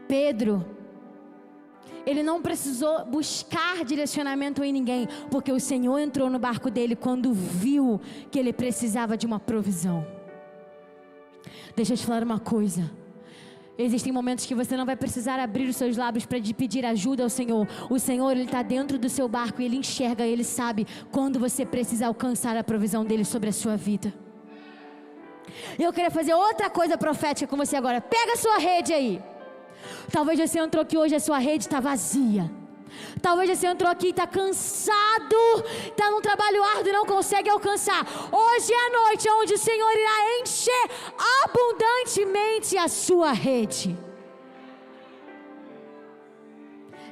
Pedro, ele não precisou buscar direcionamento em ninguém, porque o Senhor entrou no barco dele quando viu que ele precisava de uma provisão. Deixa eu te falar uma coisa: existem momentos que você não vai precisar abrir os seus lábios para pedir ajuda ao Senhor. O Senhor, ele está dentro do seu barco e ele enxerga, ele sabe quando você precisa alcançar a provisão dele sobre a sua vida. Eu queria fazer outra coisa profética com você agora. Pega a sua rede aí. Talvez você entrou aqui hoje e a sua rede está vazia. Talvez você entrou aqui e está cansado, está num trabalho árduo e não consegue alcançar. Hoje é a noite onde o Senhor irá encher abundantemente a sua rede.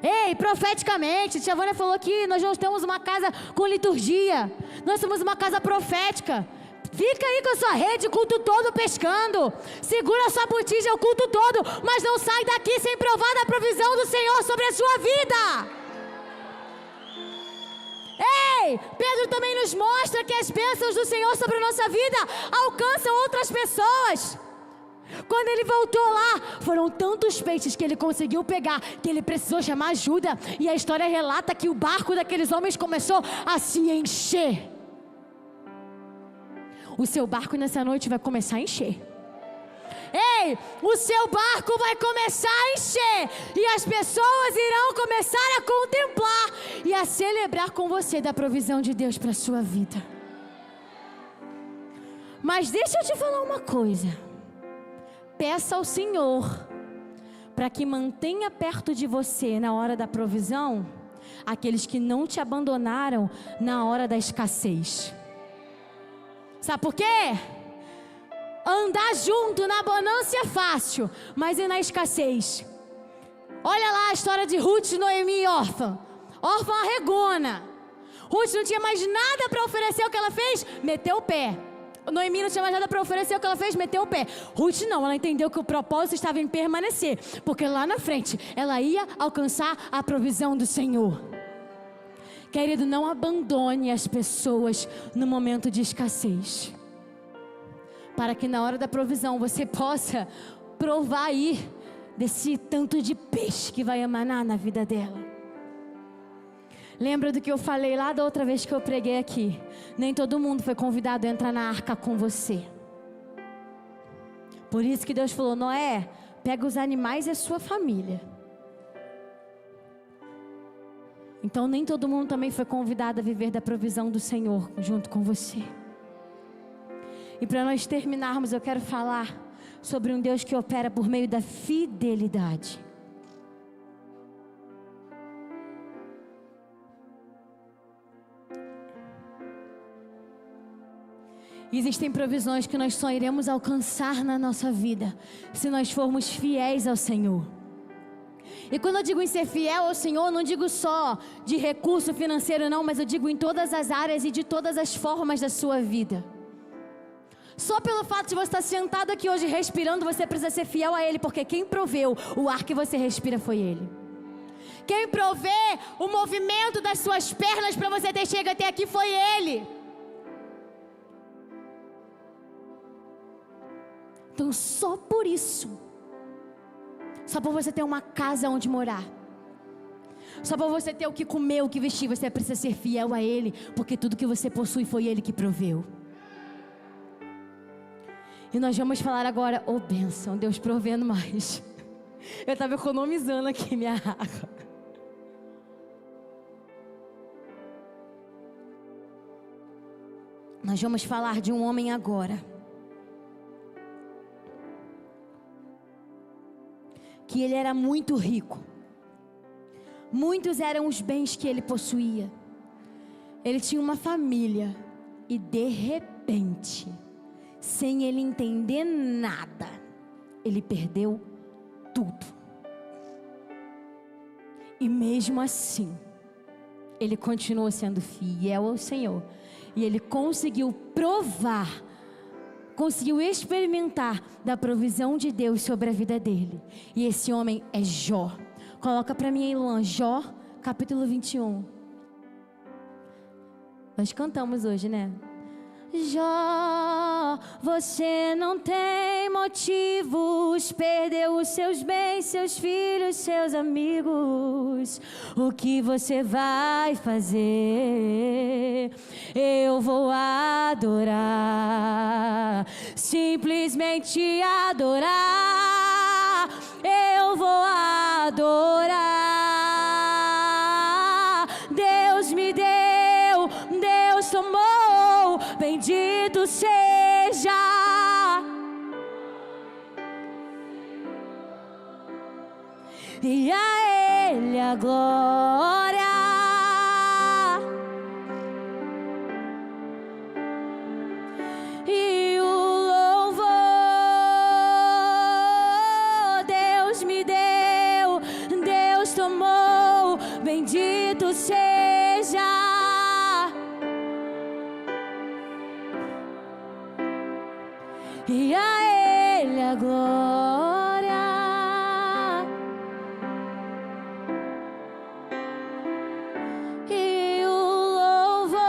Ei, profeticamente, Tia Vânia falou que nós não temos uma casa com liturgia. Nós somos uma casa profética. Fica aí com a sua rede o culto todo pescando. Segura a sua botija o culto todo, mas não sai daqui sem provar da provisão do Senhor sobre a sua vida. Ei, Pedro também nos mostra que as bênçãos do Senhor sobre a nossa vida alcançam outras pessoas. Quando ele voltou lá, foram tantos peixes que ele conseguiu pegar, que ele precisou chamar ajuda. E a história relata que o barco daqueles homens começou a se encher. O seu barco nessa noite vai começar a encher. Ei, o seu barco vai começar a encher. E as pessoas irão começar a contemplar e a celebrar com você da provisão de Deus para a sua vida. Mas deixa eu te falar uma coisa. Peça ao Senhor para que mantenha perto de você na hora da provisão aqueles que não te abandonaram na hora da escassez. Sabe por quê? Andar junto na bonança é fácil, mas e na escassez? Olha lá a história de Ruth, Noemi e órfã. Órfã arregona. Ruth não tinha mais nada para oferecer, o que ela fez? Meteu o pé. Noemi não tinha mais nada para oferecer, o que ela fez? Meteu o pé. Ruth não, ela entendeu que o propósito estava em permanecer, porque lá na frente ela ia alcançar a provisão do Senhor. Querido, não abandone as pessoas no momento de escassez. para que na hora da provisão você possa provar aí desse tanto de peixe que vai emanar na vida dela. Lembra do que eu falei lá da outra vez que eu preguei aqui? Nem todo mundo foi convidado a entrar na arca com você. Por isso que Deus falou: Noé, pega os animais e a sua família. Então nem todo mundo também foi convidado a viver da provisão do Senhor junto com você. E para nós terminarmos, eu quero falar sobre um Deus que opera por meio da fidelidade. Existem provisões que nós só iremos alcançar na nossa vida se nós formos fiéis ao Senhor. E quando eu digo em ser fiel ao Senhor, não digo só de recurso financeiro não, mas eu digo em todas as áreas e de todas as formas da sua vida. Só pelo fato de você estar sentado aqui hoje respirando, você precisa ser fiel a Ele, porque quem proveu o ar que você respira foi Ele. Quem provê o movimento das suas pernas para você ter chegado até aqui foi Ele. Então só por isso, só por você ter uma casa onde morar, só por você ter o que comer, o que vestir, você precisa ser fiel a Ele, porque tudo que você possui foi Ele que proveu. E nós vamos falar agora, ô bênção, Deus provendo mais. Eu estava economizando aqui minha água. Nós vamos falar de um homem agora, que ele era muito rico. Muitos eram os bens que ele possuía. Ele tinha uma família. E de repente, sem ele entender nada, ele perdeu tudo. E mesmo assim, ele continuou sendo fiel ao Senhor. E ele conseguiu provar, conseguiu experimentar da provisão de Deus sobre a vida dele. E esse homem é Jó. Coloca para mim aí, Luan, Jó, capítulo 21. Nós cantamos hoje, né? Jó, você não tem motivos, perdeu os seus bens, seus filhos, seus amigos. O que você vai fazer? Eu vou adorar, simplesmente adorar. Eu vou adorar. Deus me deu, Deus tomou. Bendito seja. E a Ele a glória. E o louvor. Deus me deu, Deus tomou. Bendito seja. E a Ele a glória. E o louvor.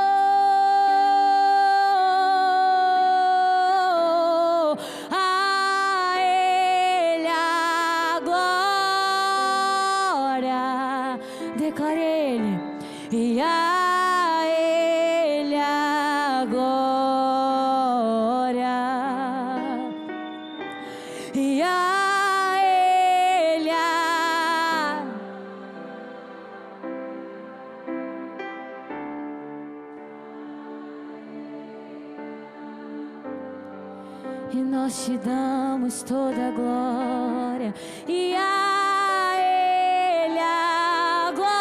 A Ele a glória. Declare Ele. E a Ele a glória. E a Ele e nós te damos toda a glória. E a Ele a glória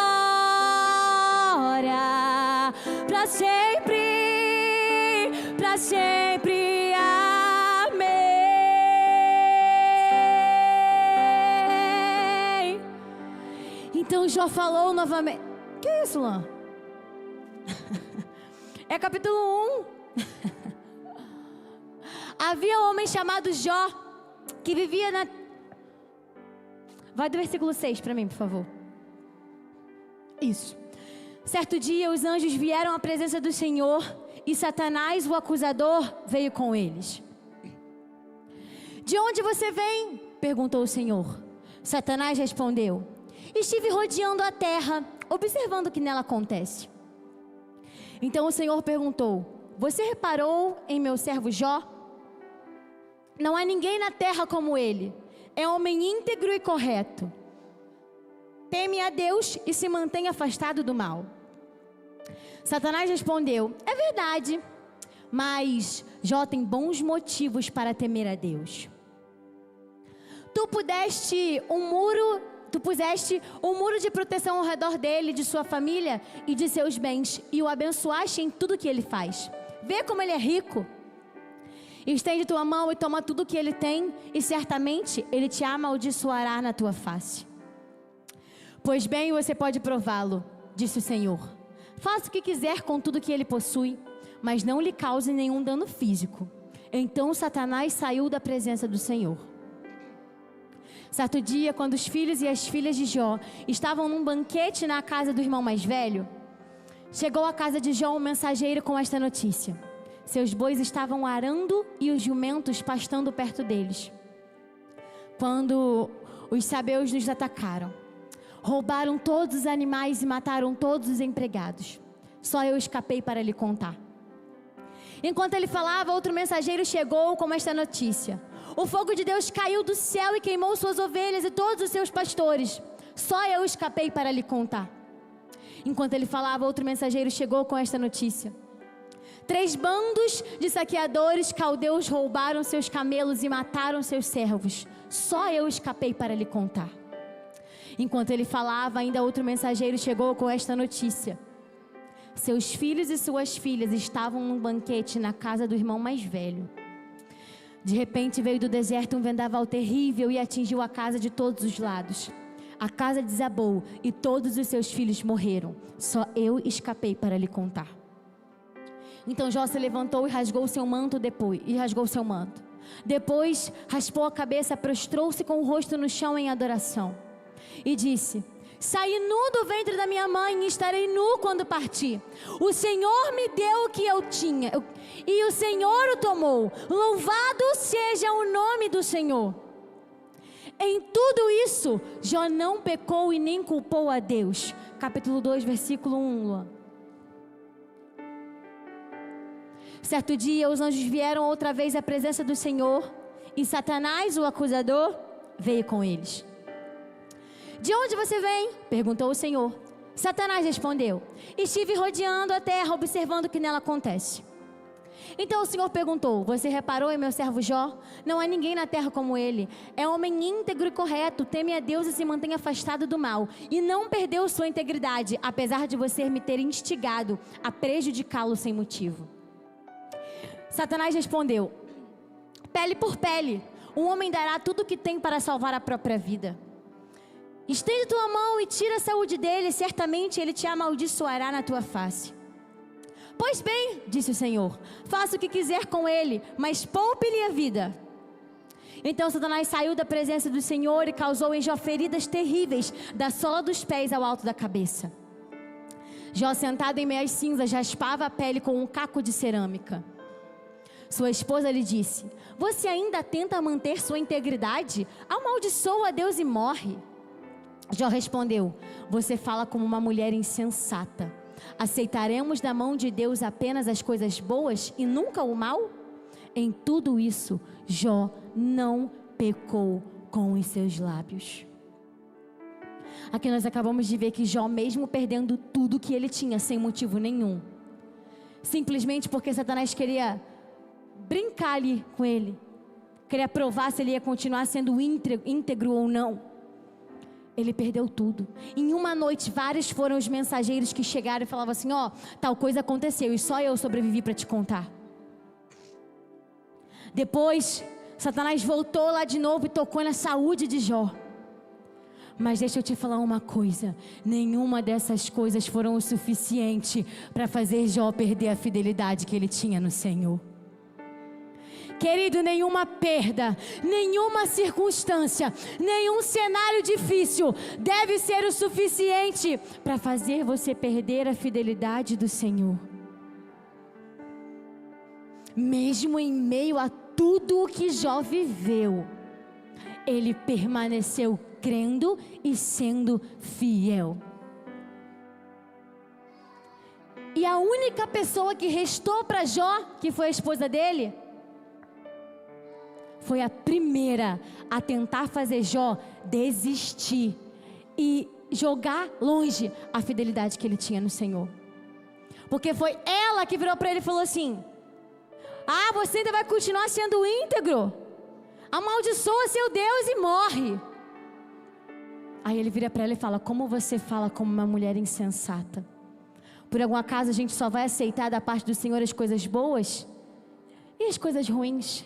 para sempre, para sempre. Então Jó falou novamente. Que é isso, Lã? É capítulo 1. Havia um homem chamado Jó, que vivia na... Vai do versículo 6 para mim, por favor. Isso. Certo dia os anjos vieram à presença do Senhor, e Satanás, o acusador, veio com eles. De onde você vem? Perguntou o Senhor. Satanás respondeu: estive rodeando a terra, observando o que nela acontece. Então o Senhor perguntou: você reparou em meu servo Jó? Não há ninguém na terra como ele. É homem íntegro e correto. Teme a Deus e se mantém afastado do mal. Satanás respondeu: é verdade, mas Jó tem bons motivos para temer a Deus. Tu puseste um muro de proteção ao redor dele, de sua família e de seus bens, e o abençoaste em tudo que ele faz. Vê como ele é rico. Estende tua mão e toma tudo que ele tem, e certamente ele te amaldiçoará na tua face. Pois bem, você pode prová-lo, disse o Senhor. Faça o que quiser com tudo que ele possui, mas não lhe cause nenhum dano físico. Então Satanás saiu da presença do Senhor. Certo dia, quando os filhos e as filhas de Jó estavam num banquete na casa do irmão mais velho, chegou à casa de Jó um mensageiro com esta notícia: seus bois estavam arando e os jumentos pastando perto deles, quando os sabeus nos atacaram. Roubaram todos os animais e mataram todos os empregados. Só eu escapei para lhe contar. Enquanto ele falava, outro mensageiro chegou com esta notícia: o fogo de Deus caiu do céu e queimou suas ovelhas e todos os seus pastores. Só eu escapei para lhe contar. Enquanto ele falava, outro mensageiro chegou com esta notícia: 3 bandos de saqueadores caldeus roubaram seus camelos e mataram seus servos. Só eu escapei para lhe contar. Enquanto ele falava, ainda outro mensageiro chegou com esta notícia: seus filhos e suas filhas estavam num banquete na casa do irmão mais velho. De repente veio do deserto um vendaval terrível e atingiu a casa de todos os lados. A casa desabou e todos os seus filhos morreram. Só eu escapei para lhe contar. Então Jó se levantou e rasgou seu manto. Depois raspou a cabeça, prostrou-se com o rosto no chão em adoração. E disse: saí nu do ventre da minha mãe e estarei nu quando partir. O Senhor me deu o que eu tinha e o Senhor o tomou. Louvado seja o nome do Senhor. Em tudo isso, Jó não pecou e nem culpou a Deus. Capítulo 2, versículo 1, Luan. Certo dia, os anjos vieram outra vez à presença do Senhor, e Satanás, o acusador, veio com eles. De onde você vem? Perguntou o Senhor. Satanás respondeu: estive rodeando a terra, observando o que nela acontece. Então o Senhor perguntou: você reparou em meu servo Jó? Não há ninguém na terra como ele. É homem íntegro e correto, teme a Deus e se mantém afastado do mal. E não perdeu sua integridade, apesar de você me ter instigado a prejudicá-lo sem motivo. Satanás respondeu: pele por pele, um homem dará tudo o que tem para salvar a própria vida. Estende tua mão e tira a saúde dele, certamente ele te amaldiçoará na tua face. Pois bem, disse o Senhor, faça o que quiser com ele, mas poupe-lhe a vida. Então Satanás saiu da presença do Senhor e causou em Jó feridas terríveis, da sola dos pés ao alto da cabeça. Jó, sentado em meio às cinzas, raspava a pele com um caco de cerâmica. Sua esposa lhe disse: você ainda tenta manter sua integridade? Amaldiçoa a Deus e morre. Jó respondeu: você fala como uma mulher insensata. Aceitaremos da mão de Deus apenas as coisas boas e nunca o mal? Em tudo isso, Jó não pecou com os seus lábios. Aqui nós acabamos de ver que Jó, mesmo perdendo tudo que ele tinha sem motivo nenhum, simplesmente porque Satanás queria brincar ali com ele, queria provar se ele ia continuar sendo íntegro ou não, ele perdeu tudo. Em uma noite, vários foram os mensageiros que chegaram e falavam assim: ó, tal coisa aconteceu e só eu sobrevivi para te contar. Depois, Satanás voltou lá de novo e tocou na saúde de Jó. Mas deixa eu te falar uma coisa: nenhuma dessas coisas foram o suficiente para fazer Jó perder a fidelidade que ele tinha no Senhor. Querido, nenhuma perda, nenhuma circunstância, nenhum cenário difícil deve ser o suficiente para fazer você perder a fidelidade do Senhor. Mesmo em meio a tudo o que Jó viveu, ele permaneceu crendo e sendo fiel. E a única pessoa que restou para Jó, que foi a esposa dele, foi a primeira a tentar fazer Jó desistir e jogar longe a fidelidade que ele tinha no Senhor. Porque foi ela que virou para ele e falou assim: ah, você ainda vai continuar sendo íntegro? Amaldiçoa seu Deus e morre. Aí ele vira para ela e fala: como você fala como uma mulher insensata? Por algum acaso a gente só vai aceitar da parte do Senhor as coisas boas? E as coisas ruins?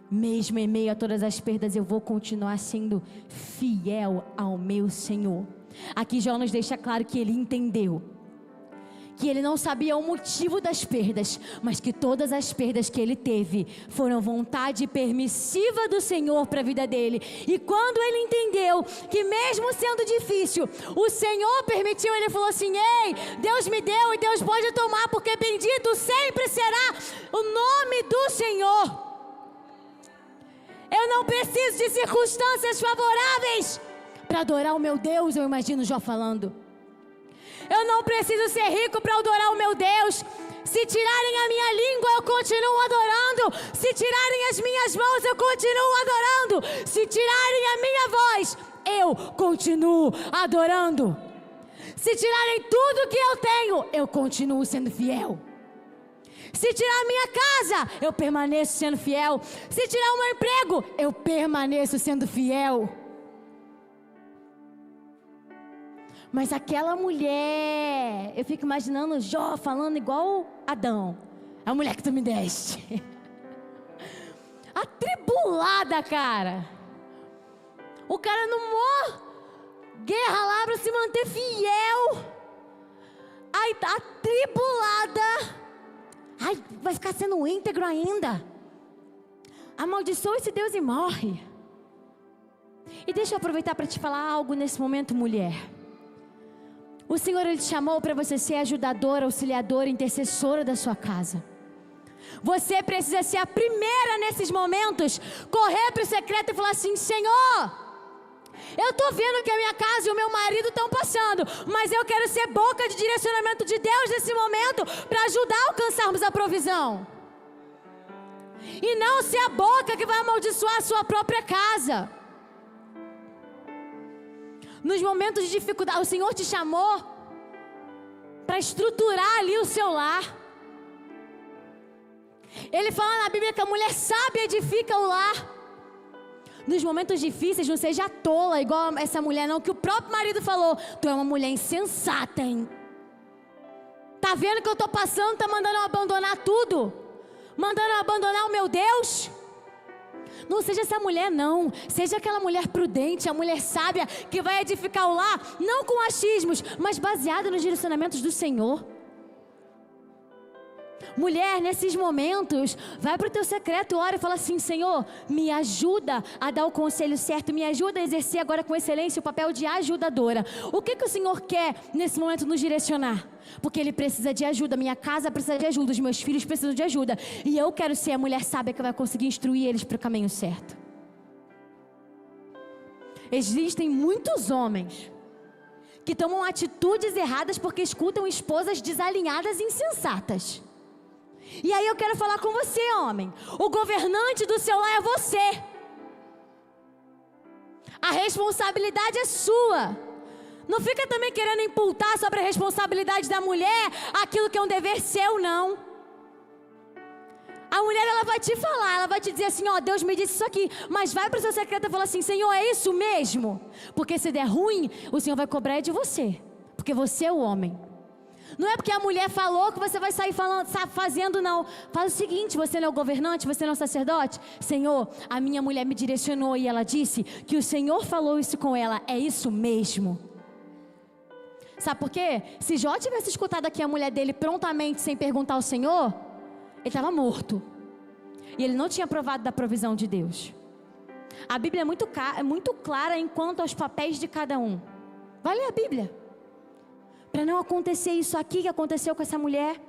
Mesmo em meio a todas as perdas, eu vou continuar sendo fiel ao meu Senhor. Aqui Jó nos deixa claro que ele entendeu que ele não sabia o motivo das perdas, mas que todas as perdas que ele teve foram vontade permissiva do Senhor para a vida dele. E quando ele entendeu que mesmo sendo difícil, o Senhor permitiu, ele falou assim: ei, Deus me deu e Deus pode tomar, porque bendito sempre será o nome do Senhor. Eu não preciso de circunstâncias favoráveis para adorar o meu Deus. Eu imagino Jó falando: eu não preciso ser rico para adorar o meu Deus. Se tirarem a minha língua, eu continuo adorando. Se tirarem as minhas mãos, eu continuo adorando. Se tirarem a minha voz, eu continuo adorando. Se tirarem tudo que eu tenho, eu continuo sendo fiel. Se tirar a minha casa, eu permaneço sendo fiel. Se tirar o meu emprego, eu permaneço sendo fiel. Mas aquela mulher, eu fico imaginando Jó falando igual Adão: a mulher que tu me deste. Atribulada, cara. O cara no mó guerra lá para se manter fiel. Aí tá atribulada. Ai, vai ficar sendo íntegro ainda. Amaldiçoa esse Deus e morre. E deixa eu aproveitar para te falar algo nesse momento, mulher. O Senhor, Ele te chamou para você ser ajudadora, auxiliadora, intercessora da sua casa. Você precisa ser a primeira nesses momentos, correr para o secreto e falar assim: Senhor, eu estou vendo que a minha casa e o meu marido estão passando, mas eu quero ser boca de direcionamento de Deus nesse momento, para ajudar a alcançarmos a provisão. E não ser a boca que vai amaldiçoar a sua própria casa. Nos momentos de dificuldade, o Senhor te chamou para estruturar ali o seu lar. Ele fala na Bíblia que a mulher sábia edifica o lar. Nos momentos difíceis, não seja tola igual essa mulher não, que o próprio marido falou: tu é uma mulher insensata, hein? Tá vendo que eu tô passando, tá mandando eu abandonar tudo? Mandando eu abandonar o meu Deus? Não seja essa mulher não, seja aquela mulher prudente, a mulher sábia, que vai edificar o lar, não com achismos, mas baseada nos direcionamentos do Senhor. Mulher, nesses momentos, vai para o teu secreto, ora e fala assim: Senhor, me ajuda a dar o conselho certo, me ajuda a exercer agora com excelência o papel de ajudadora. O que o Senhor quer nesse momento nos direcionar? Porque Ele precisa de ajuda, minha casa precisa de ajuda, os meus filhos precisam de ajuda, e eu quero ser a mulher sábia que vai conseguir instruir eles para o caminho certo. Existem muitos homens que tomam atitudes erradas porque escutam esposas desalinhadas e insensatas. E aí eu quero falar com você, homem. O governante do seu lar é você. A responsabilidade é sua. Não fica também querendo imputar sobre a responsabilidade da mulher aquilo que é um dever seu, não. A mulher, ela vai te falar, ela vai te dizer assim: ó, Deus me disse isso aqui. Mas vai para o seu secreto e fala assim: Senhor, é isso mesmo? Porque se der ruim, o Senhor vai cobrar de você. Porque você é o homem. Não é porque a mulher falou que você vai sair falando, fazendo, não. Faz o seguinte: você não é o governante, você não é o sacerdote. Senhor, a minha mulher me direcionou e ela disse que o Senhor falou isso com ela. É isso mesmo. Sabe por quê? Se Jó tivesse escutado aqui a mulher dele prontamente, sem perguntar ao Senhor, ele estava morto. E ele não tinha provado da provisão de Deus. A Bíblia é muito clara em quanto aos papéis de cada um. Vai ler a Bíblia. Para não acontecer isso aqui que aconteceu com essa mulher.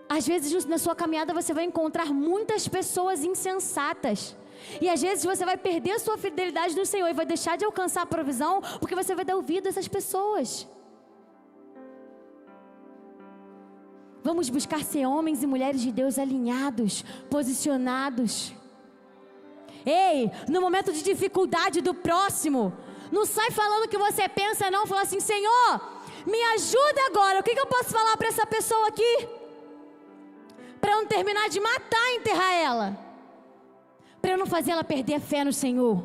Às vezes na sua caminhada você vai encontrar muitas pessoas insensatas. E às vezes você vai perder a sua fidelidade no Senhor e vai deixar de alcançar a provisão porque você vai dar ouvido a essas pessoas. Vamos buscar ser homens e mulheres de Deus alinhados, posicionados. Ei, no momento de dificuldade do próximo, não sai falando o que você pensa não. Fala assim: Senhor, me ajuda agora. O que eu posso falar para essa pessoa aqui? Para eu não terminar de matar e enterrar ela. Para eu não fazer ela perder a fé no Senhor.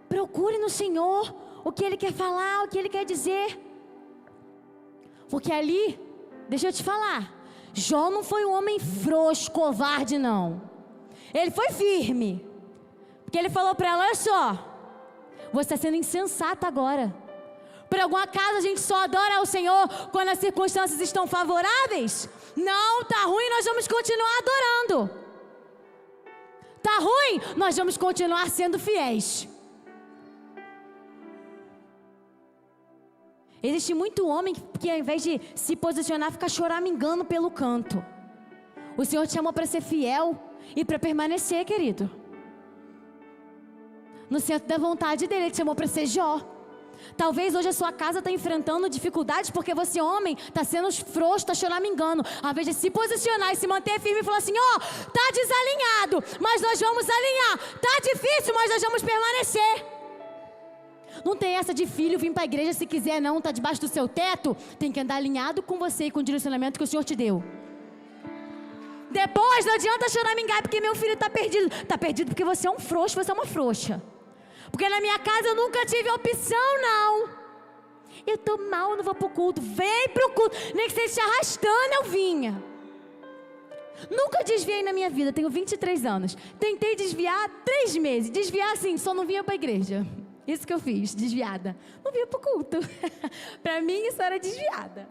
Procure no Senhor o que Ele quer falar, o que Ele quer dizer. Porque ali, deixa eu te falar, Jó não foi um homem frouxo, covarde não. Ele foi firme. Porque ele falou para ela: olha só, você está sendo insensata agora. Por algum acaso a gente só adora ao Senhor quando as circunstâncias estão favoráveis? Não, tá ruim, nós vamos continuar adorando. Tá ruim, nós vamos continuar sendo fiéis. Existe muito homem que ao invés de se posicionar, fica choramingando pelo canto. O Senhor te chamou para ser fiel e para permanecer, querido, no centro da vontade dele. Ele te chamou para ser Jó. Talvez hoje a sua casa está enfrentando dificuldades porque você, homem, está sendo frouxo, está choramingando. Ao invés de se posicionar e se manter firme e falar assim: ó, tá desalinhado, mas nós vamos alinhar. Tá difícil, mas nós vamos permanecer. Não tem essa de filho vir para a igreja se quiser não, tá debaixo do seu teto. Tem que andar alinhado com você e com o direcionamento que o Senhor te deu. Depois não adianta choramingar porque meu filho está perdido. Está perdido porque você é um frouxo, você é uma frouxa. Porque na minha casa eu nunca tive opção não. Eu estou mal, eu não vou para o culto. Vem para o culto, nem que você se arrastando eu vinha. Nunca desviei na minha vida, tenho 23 anos. Tentei desviar 3 meses. Desviar assim, só não vinha para a igreja. Isso que eu fiz, desviada. Não vinha para o culto. Para mim isso era desviada.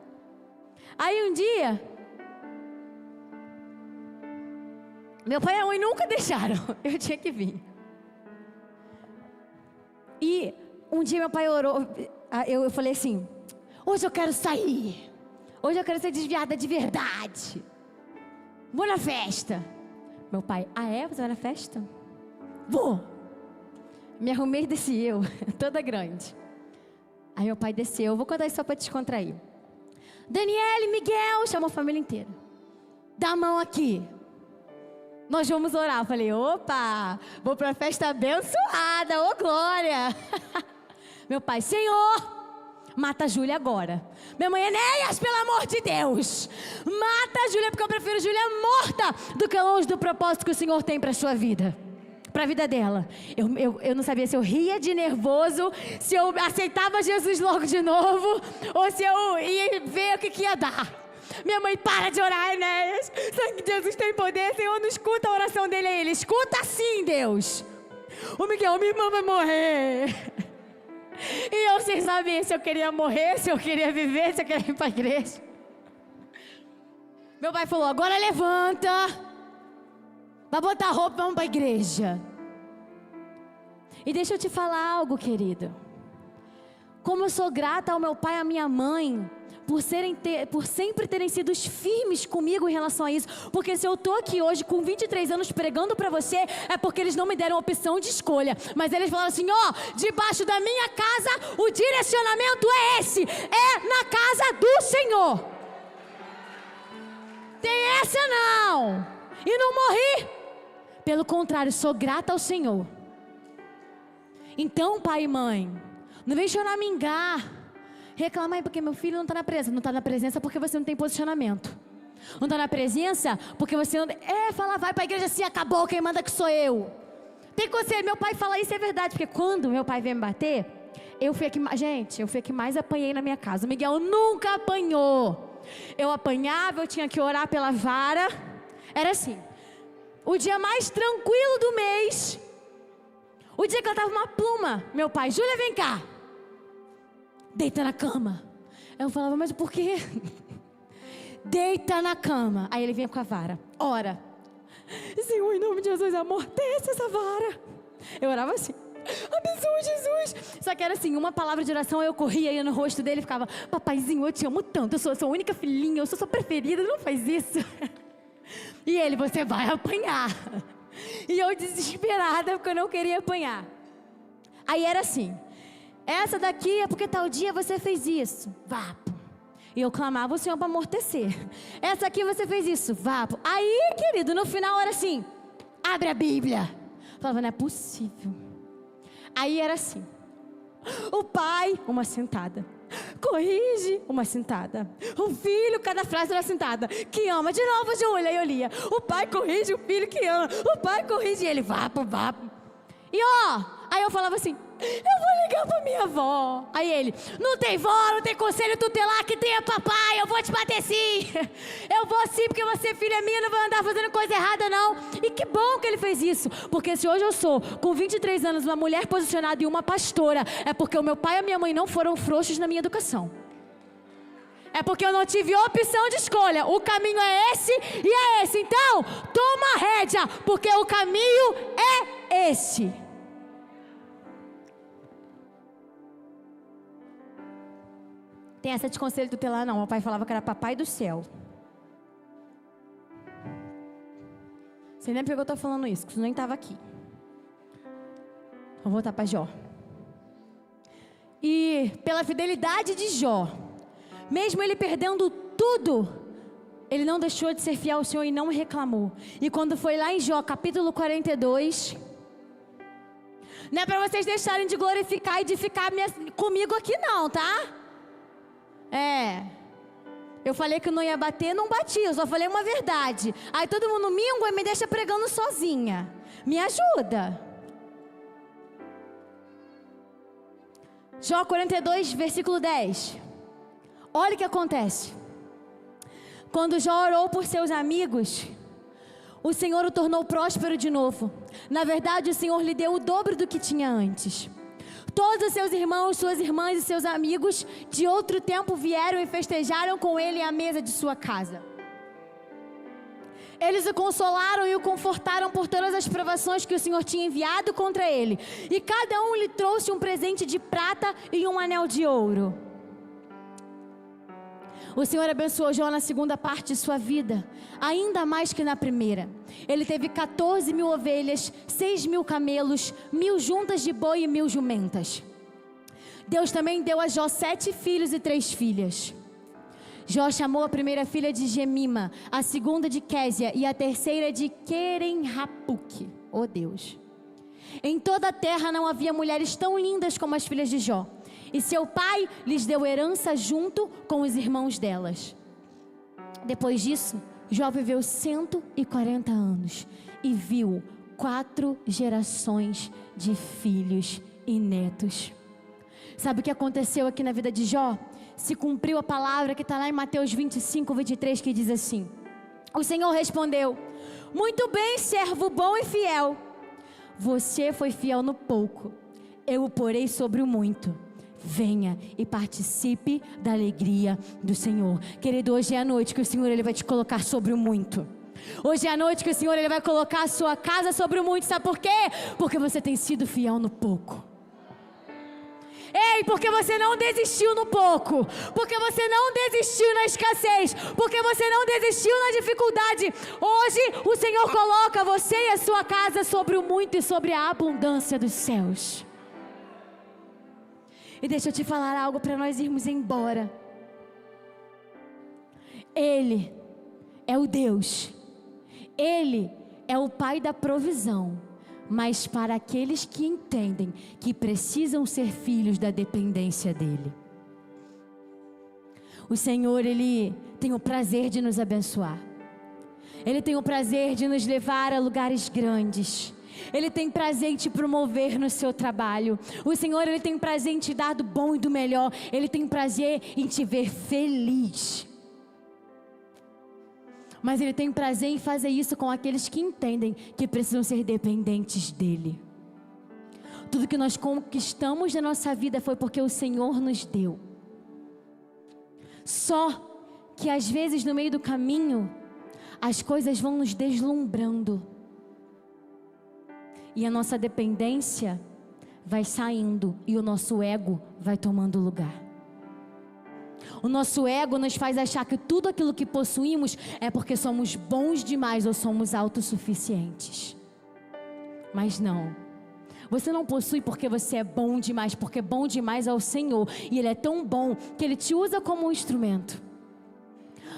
Aí um dia, meu pai e a mãe nunca deixaram. Eu tinha que vir. E um dia meu pai orou. Eu falei assim: hoje eu quero sair. Hoje eu quero ser desviada de verdade. Vou na festa. Meu pai: ah é? Você vai na festa? Vou. Me arrumei e desci eu, toda grande. Aí meu pai desceu. Vou contar isso só para descontrair. Daniele, Miguel, chamou a família inteira. Dá a mão aqui. Nós vamos orar. Eu falei: opa, vou para a festa abençoada, ô glória. Meu pai: Senhor, mata a Júlia agora. Minha mãe: Enéas, pelo amor de Deus, mata a Júlia, porque eu prefiro Júlia morta do que longe do propósito que o Senhor tem para a sua vida, para a vida dela. Eu não sabia se eu ria de nervoso, se eu aceitava Jesus logo de novo, ou se eu ia ver o que ia dar. Minha mãe: para de orar, Enéas. Sabe que Jesus tem poder? Senhor, não escuta a oração dele. Ele: escuta sim, Deus. O Miguel: minha irmã vai morrer. E eu sem saber se eu queria morrer, se eu queria viver, se eu queria ir para a igreja. Meu pai falou: agora levanta, vai botar roupa, vamos para a igreja. E deixa eu te falar algo, querido. Como eu sou grata ao meu pai e à minha mãe por sempre terem sido firmes comigo em relação a isso. Porque se eu estou aqui hoje com 23 anos pregando para você, é porque eles não me deram opção de escolha. Mas eles falaram assim: ó, debaixo da minha casa o direcionamento é esse, é na casa do Senhor. Tem essa não. E não morri. Pelo contrário, sou grata ao Senhor. Então, pai e mãe, não vem choramingar, reclamar porque meu filho não está na presença. Não está na presença porque você não tem posicionamento. Não está na presença porque você não... fala, vai para a igreja assim, acabou, quem manda que sou eu. Tem que ser, meu pai fala isso, é verdade. Porque quando meu pai veio me bater, eu fui a que mais apanhei na minha casa. O Miguel nunca apanhou. Eu apanhava, eu tinha que orar pela vara. Era assim, o dia mais tranquilo do mês, o dia que ela estava uma pluma, meu pai: Júlia, vem cá, deita na cama. Eu falava: mas por quê? Deita na cama. Aí ele vinha com a vara: ora, Senhor, em nome de Jesus, amortece essa vara. Eu orava assim: abençoa Jesus. Só que era assim, uma palavra de oração, eu corria, ia no rosto dele e ficava, papaizinho, eu te amo tanto, eu sou a sua única filhinha, eu sou sua preferida, não faz isso. E ele, você vai apanhar. E eu desesperada, porque eu não queria apanhar. Aí era assim, essa daqui é porque tal dia você fez isso, vapo. E eu clamava o Senhor para amortecer. Essa aqui você fez isso, vapo. Aí, querido, no final era assim, abre a Bíblia. Eu falava, não é possível. Aí era assim, o pai, uma sentada. Corrige, uma sentada. O filho, cada frase era sentada. Que ama, de novo, Júlia, eu lia. O pai corrige o filho que ama. O pai corrige ele, vapo, vapo. E ó, aí eu falava assim, eu vou ligar pra minha avó. Aí ele, não tem vó, não tem conselho tutelar que tenha papai, eu vou te bater sim. Eu vou sim, porque você filha minha, não vai andar fazendo coisa errada não. E que bom que ele fez isso, porque se hoje eu sou, com 23 anos, uma mulher posicionada e uma pastora, é porque o meu pai e a minha mãe não foram frouxos na minha educação. É porque eu não tive opção de escolha. O caminho é esse e é esse. Então, toma a rédea, porque o caminho é esse. Tem essa de conselho tutelar não. Meu pai falava que era papai do céu. Você nem porque eu estou falando isso, porque você nem estava aqui. Vou voltar para Jó. E pela fidelidade de Jó, mesmo ele perdendo tudo, ele não deixou de ser fiel ao Senhor e não reclamou. E quando foi lá em Jó, capítulo 42, não é para vocês deixarem de glorificar e de ficar comigo aqui não, tá? Eu falei que não ia bater, não bati, eu só falei uma verdade. Aí todo mundo mingua e me deixa pregando sozinha. Me ajuda. Jó 42, versículo 10. Olha o que acontece. Quando Jó orou por seus amigos, o Senhor o tornou próspero de novo. Na verdade, o Senhor lhe deu o dobro do que tinha antes. Todos os seus irmãos, suas irmãs e seus amigos de outro tempo vieram e festejaram com ele à mesa de sua casa. Eles o consolaram e o confortaram por todas as provações que o Senhor tinha enviado contra ele. E cada um lhe trouxe um presente de prata e um anel de ouro. O Senhor abençoou Jó na segunda parte de sua vida, ainda mais que na primeira. Ele teve 14.000 ovelhas, 6.000 camelos, 1.000 juntas de boi e 1.000 jumentas. Deus também deu a Jó 7 filhos e 3 filhas. Jó chamou a primeira filha de Gemima, a segunda de Késia e a terceira de Queren-Hapuque. Oh Deus! Em toda a terra não havia mulheres tão lindas como as filhas de Jó. E seu pai lhes deu herança junto com os irmãos delas. Depois disso, Jó viveu 140 anos e viu 4 gerações de filhos e netos. Sabe o que aconteceu aqui na vida de Jó? Se cumpriu a palavra que está lá em Mateus 25, 23, que diz assim: o Senhor respondeu: muito bem, servo bom e fiel. Você foi fiel no pouco, eu o porei sobre o muito. Venha e participe da alegria do Senhor. Querido, hoje é a noite que o Senhor ele vai te colocar sobre o muito. Hoje é a noite que o Senhor ele vai colocar a sua casa sobre o muito. Sabe por quê? Porque você tem sido fiel no pouco. Ei, porque você não desistiu no pouco, porque você não desistiu na escassez, porque você não desistiu na dificuldade. Hoje o Senhor coloca você e a sua casa sobre o muito e sobre a abundância dos céus. E deixa eu te falar algo para nós irmos embora. Ele é o Deus, Ele é o Pai da provisão, mas para aqueles que entendem que precisam ser filhos da dependência dEle. O Senhor, Ele tem o prazer de nos abençoar. Ele tem o prazer de nos levar a lugares grandes. Ele tem prazer em te promover no seu trabalho. O Senhor, Ele tem prazer em te dar do bom e do melhor. Ele tem prazer em te ver feliz. Mas Ele tem prazer em fazer isso com aqueles que entendem que precisam ser dependentes dEle. Tudo que nós conquistamos na nossa vida foi porque o Senhor nos deu. Só que às vezes no meio do caminho, as coisas vão nos deslumbrando. E a nossa dependência vai saindo e o nosso ego vai tomando lugar. O nosso ego nos faz achar que tudo aquilo que possuímos é porque somos bons demais ou somos autossuficientes. Mas não. Você não possui porque você é bom demais, porque bom demais é o Senhor. E Ele é tão bom que Ele te usa como um instrumento.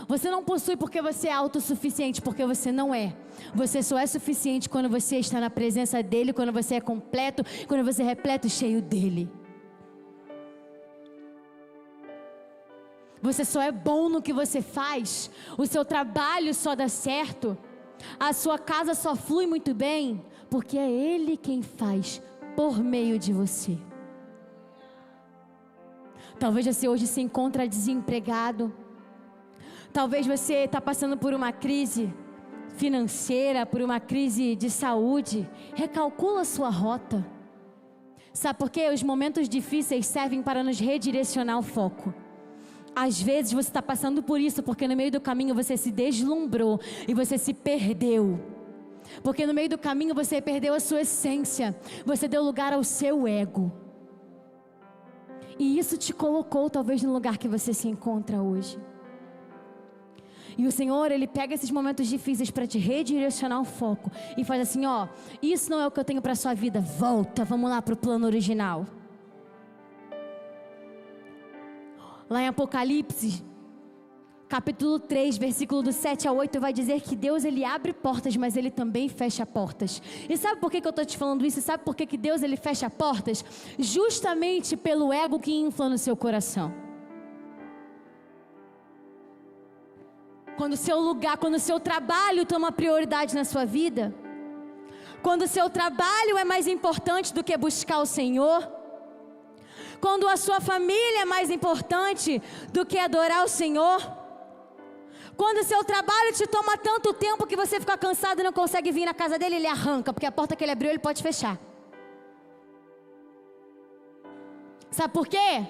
Você não possui porque você é autossuficiente, porque você não é. Você só é suficiente quando você está na presença dEle, quando você é completo, quando você é repleto e cheio dEle. Você só é bom no que você faz, o seu trabalho só dá certo, a sua casa só flui muito bem, porque é Ele quem faz por meio de você. Talvez você hoje se encontre desempregado. Talvez você está passando por uma crise financeira, por uma crise de saúde. Recalcula a sua rota. Sabe por quê? Os momentos difíceis servem para nos redirecionar o foco. Às vezes você está passando por isso, porque no meio do caminho você se deslumbrou e você se perdeu. Porque no meio do caminho você perdeu a sua essência. Você deu lugar ao seu ego. E isso te colocou talvez no lugar que você se encontra hoje. E o Senhor, Ele pega esses momentos difíceis para te redirecionar o foco. E faz assim, ó, isso não é o que eu tenho para a sua vida. Volta, vamos lá para o plano original. Lá em Apocalipse, capítulo 3, versículo do 7 ao 8, vai dizer que Deus, Ele abre portas, mas Ele também fecha portas. E sabe por que eu estou te falando isso? Sabe por que Deus, Ele fecha portas? Justamente pelo ego que infla no seu coração. Quando o seu lugar, quando o seu trabalho toma prioridade na sua vida, quando o seu trabalho é mais importante do que buscar o Senhor, quando a sua família é mais importante do que adorar o Senhor, quando o seu trabalho te toma tanto tempo que você fica cansado e não consegue vir na casa dele, ele arranca, porque a porta que ele abriu ele pode fechar. Sabe por quê?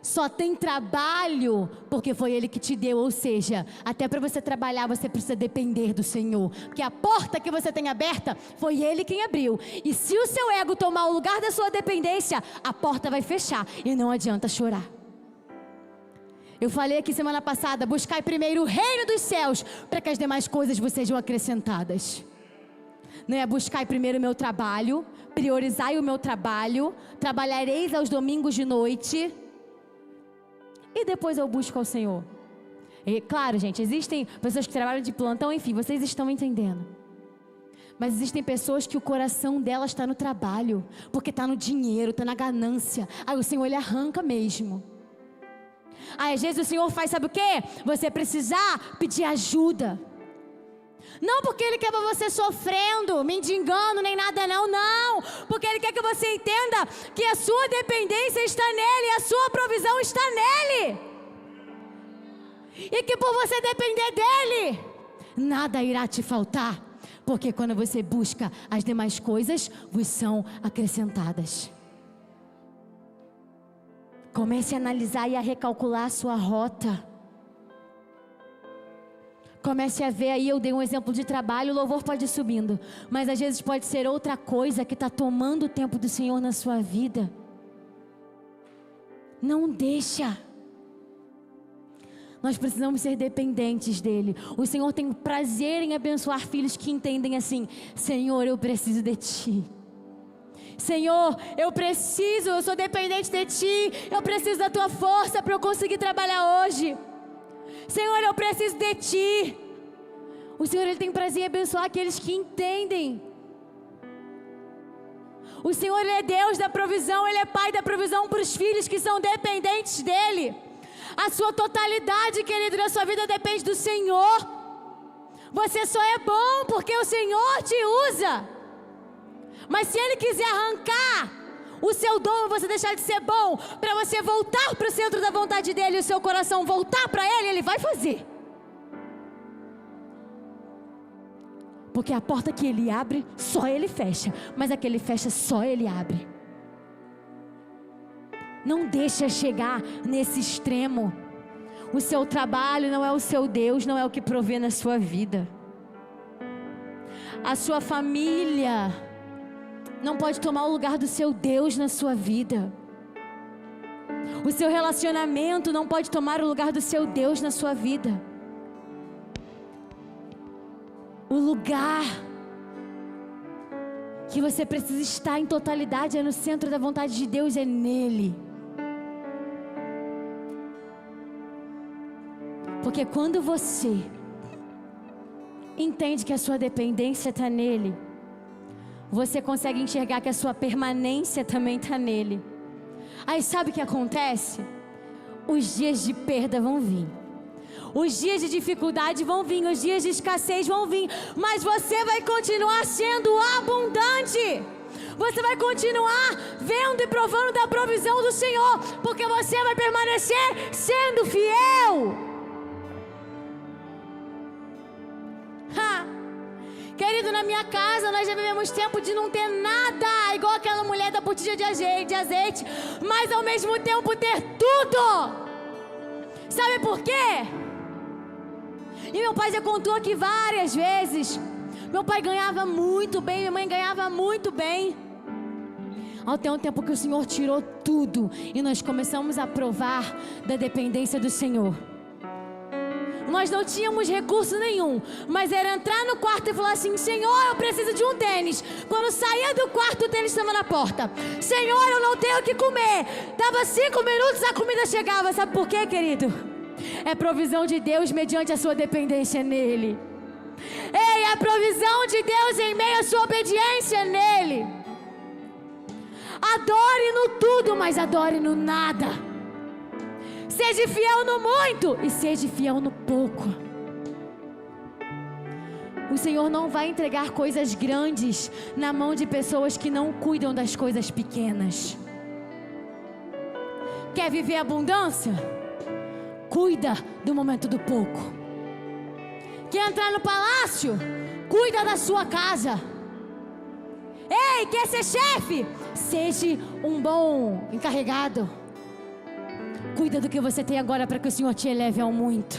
Só tem trabalho porque foi Ele que te deu, ou seja, até para você trabalhar você precisa depender do Senhor, porque a porta que você tem aberta foi Ele quem abriu, e se o seu ego tomar o lugar da sua dependência, a porta vai fechar e não adianta chorar. Eu falei aqui semana passada, buscai primeiro o reino dos céus, para que as demais coisas vos sejam acrescentadas. Não é buscai primeiro o meu trabalho, priorizai o meu trabalho, trabalhareis aos domingos de noite, e depois eu busco ao Senhor. E claro, gente, existem pessoas que trabalham de plantão, enfim, vocês estão entendendo. Mas existem pessoas que o coração delas está no trabalho, porque está no dinheiro, está na ganância. Aí o Senhor, Ele arranca mesmo. Aí às vezes o Senhor faz, sabe o quê? Você precisar pedir ajuda. Não porque Ele quer você sofrendo, mendigando, nem nada não. Porque Ele quer que você entenda que a sua dependência está nele, a sua provisão está nele. E que por você depender dele, nada irá te faltar. Porque quando você busca, as demais coisas vos são acrescentadas. Comece a analisar e a recalcular a sua rota. Comece a ver aí, eu dei um exemplo de trabalho, o louvor pode ir subindo, mas às vezes pode ser outra coisa que está tomando o tempo do Senhor na sua vida. Não deixa. Nós precisamos ser dependentes dEle. O Senhor tem prazer em abençoar filhos que entendem assim: Senhor, eu preciso de Ti. Senhor, eu sou dependente de Ti, eu preciso da Tua força para eu conseguir trabalhar hoje. Senhor, eu preciso de Ti. O Senhor, Ele tem prazer em abençoar aqueles que entendem. O Senhor, Ele é Deus da provisão, Ele é Pai da provisão para os filhos que são dependentes dEle. A sua totalidade, querido, da sua vida depende do Senhor. Você só é bom porque o Senhor te usa. Mas se Ele quiser arrancar o seu dom, você deixar de ser bom, para você voltar para o centro da vontade dEle, o seu coração voltar para Ele, Ele vai fazer. Porque a porta que Ele abre, só Ele fecha. Mas a que Ele fecha, só Ele abre. Não deixa chegar nesse extremo. O seu trabalho não é o seu Deus, não é o que provê na sua vida. A sua família não pode tomar o lugar do seu Deus na sua vida. O seu relacionamento não pode tomar o lugar do seu Deus na sua vida. O lugar que você precisa estar em totalidade é no centro da vontade de Deus, é nele. Porque quando você entende que a sua dependência está nele, você consegue enxergar que a sua permanência também está nele. Aí sabe o que acontece? Os dias de perda vão vir, os dias de dificuldade vão vir, os dias de escassez vão vir, mas você vai continuar sendo abundante. Você vai continuar vendo e provando da provisão do Senhor, porque você vai permanecer sendo fiel. Querido, na minha casa nós já vivemos tempo de não ter nada, igual aquela mulher da botija de azeite, mas ao mesmo tempo ter tudo. Sabe por quê? E meu pai já contou aqui várias vezes. Meu pai ganhava muito bem, minha mãe ganhava muito bem. Até um tempo que o Senhor tirou tudo e nós começamos a provar da dependência do Senhor. Nós não tínhamos recurso nenhum, mas era entrar no quarto e falar assim: Senhor, eu preciso de um tênis. Quando saía do quarto, o tênis estava na porta. Senhor, eu não tenho o que comer. Dava 5 minutos, a comida chegava. Sabe por quê, querido? É provisão de Deus mediante a sua dependência nele. Ei, é a provisão de Deus em meio à sua obediência nele. Adore no tudo, mas adore no nada. Seja fiel no muito e seja fiel no pouco. O Senhor não vai entregar coisas grandes na mão de pessoas que não cuidam das coisas pequenas. Quer viver abundância? Cuida do momento do pouco. Quer entrar no palácio? Cuida da sua casa. Ei, quer ser chefe? Seja um bom encarregado. Cuida do que você tem agora para que o Senhor te eleve ao muito.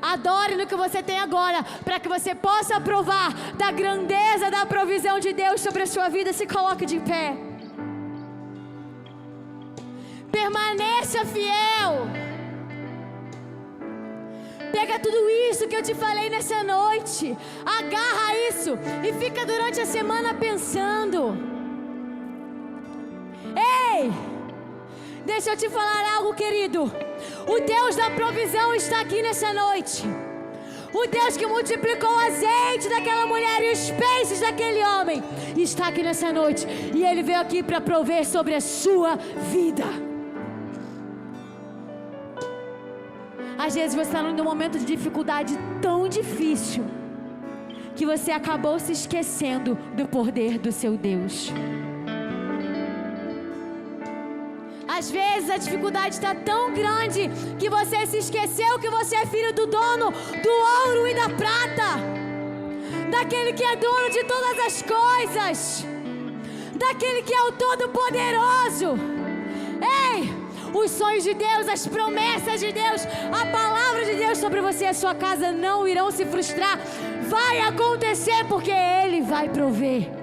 Adore no que você tem agora para que você possa provar da grandeza da provisão de Deus sobre a sua vida. Se coloque de pé. Permaneça fiel. Pega tudo isso que eu te falei nessa noite, agarra isso e fica durante a semana pensando. Ei! Deixa eu te falar algo, querido. O Deus da provisão está aqui nessa noite. O Deus que multiplicou o azeite daquela mulher e os peixes daquele homem está aqui nessa noite. E Ele veio aqui para prover sobre a sua vida. Às vezes você está num momento de dificuldade tão difícil que você acabou se esquecendo do poder do seu Deus. Às vezes a dificuldade está tão grande que você se esqueceu que você é filho do dono do ouro e da prata, daquele que é dono de todas as coisas, daquele que é o Todo-Poderoso. Ei, os sonhos de Deus, as promessas de Deus, a palavra de Deus sobre você e a sua casa não irão se frustrar. Vai acontecer porque Ele vai prover.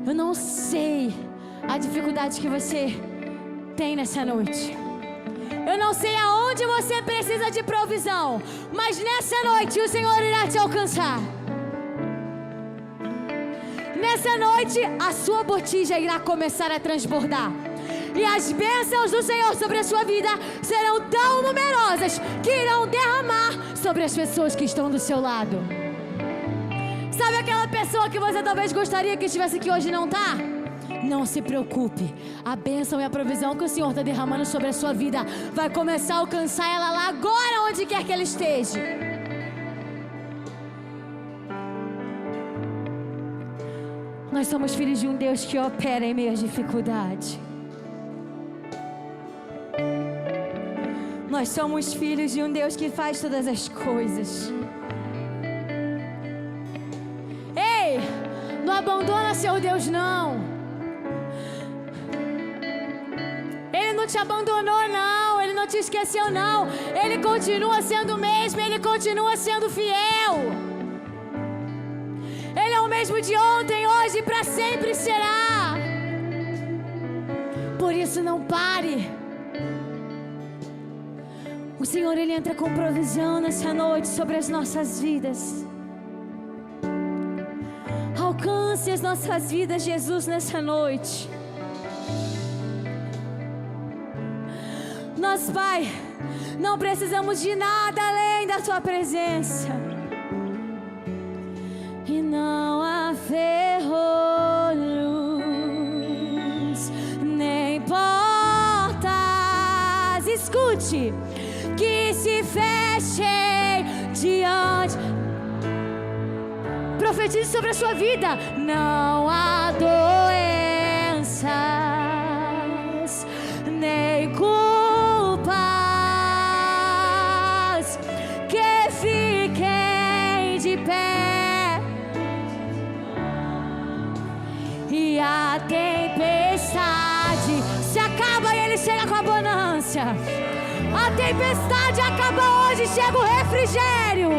Eu não sei a dificuldade que você tem nessa noite. Eu não sei aonde você precisa de provisão, mas nessa noite o Senhor irá te alcançar. Nessa noite a sua botija irá começar a transbordar. E as bênçãos do Senhor sobre a sua vida serão tão numerosas que irão derramar sobre as pessoas que estão do seu lado. Sabe aquela pessoa que você talvez gostaria que estivesse aqui hoje e não está? Não se preocupe. A bênção e a provisão que o Senhor está derramando sobre a sua vida vai começar a alcançar ela lá agora, onde quer que ela esteja. Nós somos filhos de um Deus que opera em meio à dificuldade. Nós somos filhos de um Deus que faz todas as coisas. Não abandona seu Deus, não. Ele não te abandonou, não. Ele não te esqueceu, não. Ele continua sendo o mesmo. Ele continua sendo fiel. o mesmo de ontem, hoje e para sempre será. Por isso não pare. O Senhor, Ele entra com provisão nessa noite sobre as nossas vidas. Alcance as nossas vidas, Jesus, nessa noite. Nós, Pai, não precisamos de nada além da Tua presença. E não há ferrolhos, nem portas, escute, que se fechem diante. Profetize sobre a sua vida. Não há doenças, nem culpas que fiquem de pé. E a tempestade se acaba e Ele chega com abundância. A tempestade acaba hoje, chega o refrigério.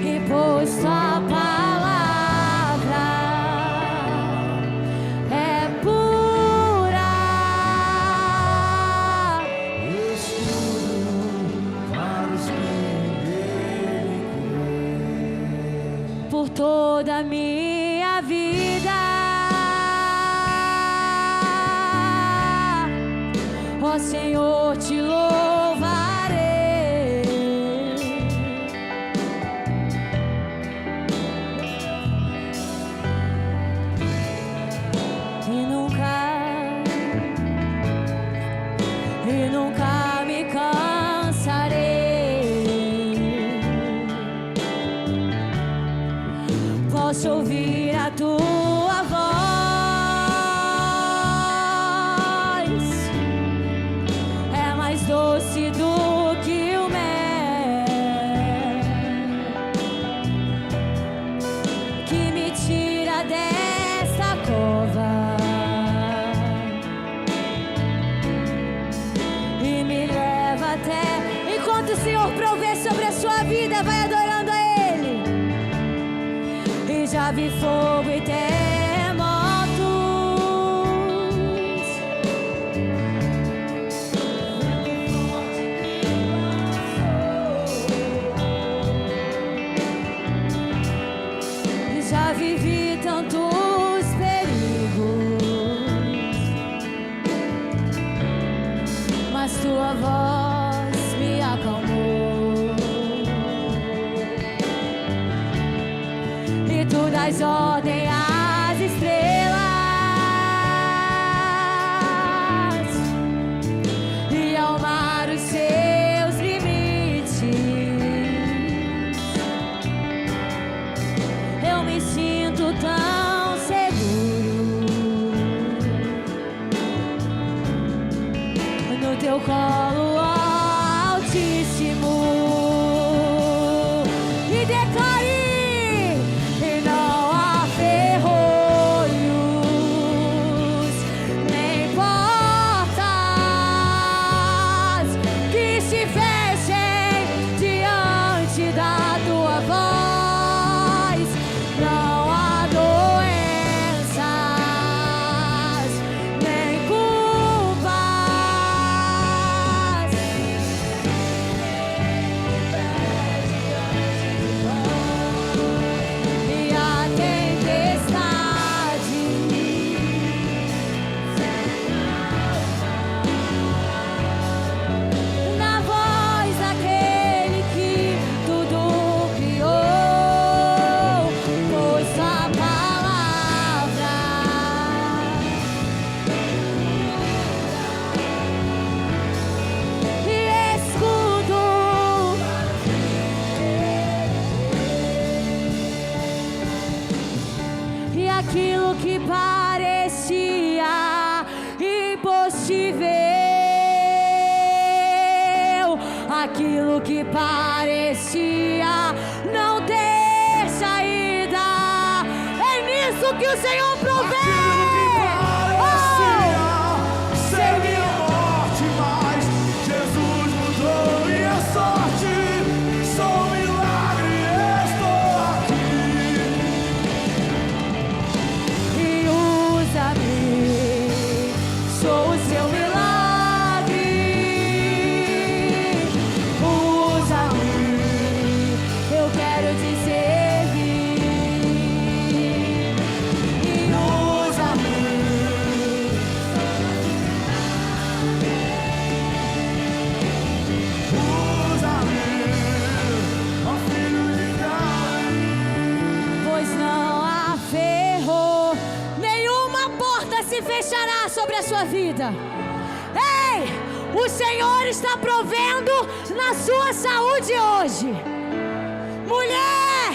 E pois Sua palavra é pura. Por toda a minha vida, ó Senhor, te louvarei. E nunca me cansarei. Posso ouvir a Tua voz, é mais doce do que o mel, que me tira desta cova e me leva até. Enquanto o Senhor prover sobre a sua vida, vai adorando a Ele. E já vi fogo e terremotos, e já vivi tantos perigos, mas Tua voz me acalmou. E Tu dás ordem às estrelas e ao mar os seus limites. Eu me sinto tão seguro no Teu colo, Altíssimo. E declare: e não há ferrolhos, nem portas que se fechem diante da Tua voz. Não há doenças, nem culpas. E a tempestade na voz daquele que tudo criou, pois Sua palavra e escudo. E aquilo que parecia impossível, aquilo que parecia não ter saída, é nisso que o Senhor provê. Ser minha morte, mas Jesus mudou e eu sou sobre a sua vida. Ei, o Senhor está provendo na sua saúde hoje. Mulher,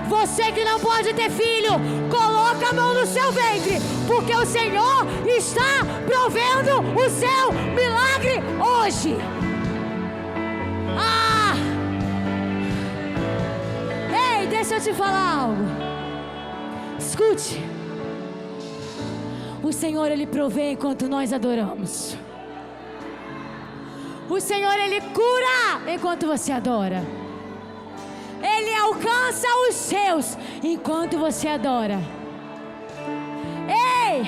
você que não pode ter filho, coloca a mão no seu ventre, porque o Senhor está provendo o seu milagre hoje. Ei, deixa eu te falar algo. Escute. O Senhor, Ele provê enquanto nós adoramos. O Senhor, Ele cura enquanto você adora. Ele alcança os seus enquanto você adora. Ei!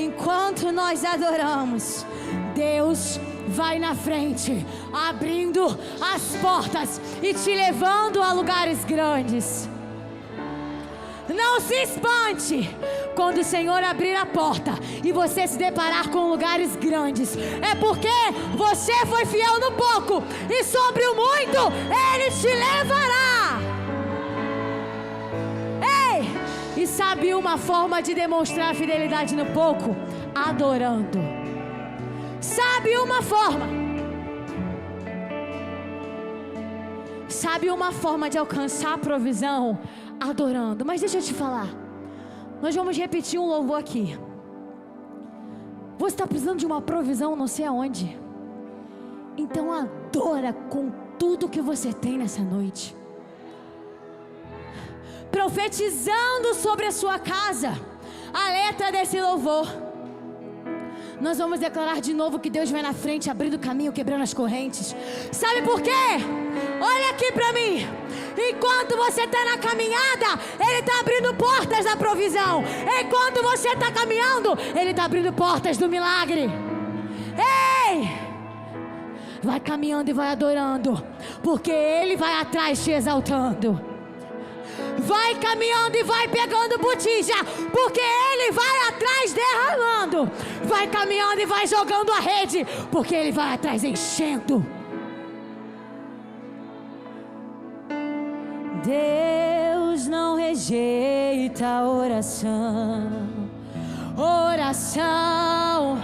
Enquanto nós adoramos, Deus vai na frente, abrindo as portas e te levando a lugares grandes. Não se espante quando o Senhor abrir a porta e você se deparar com lugares grandes. É porque você foi fiel no pouco e sobre o muito Ele te levará. Ei, e sabe uma forma de demonstrar fidelidade no pouco? Adorando. Sabe uma forma? Sabe uma forma de alcançar a provisão? Adorando. Mas deixa eu te falar, nós vamos repetir um louvor aqui. Você está precisando de uma provisão não sei aonde, então adora com tudo que você tem nessa noite, profetizando sobre a sua casa. A letra desse louvor, nós vamos declarar de novo que Deus vai na frente, abrindo o caminho, quebrando as correntes. Sabe por quê? Olha aqui para mim. Enquanto você está na caminhada, Ele está abrindo portas da provisão. Enquanto você está caminhando, Ele está abrindo portas do milagre. Ei! Vai caminhando e vai adorando, porque Ele vai atrás te exaltando. Vai caminhando e vai pegando botija, porque Ele vai atrás derramando. Vai caminhando e vai jogando a rede, porque Ele vai atrás enchendo. Deus não rejeita a oração. Oração.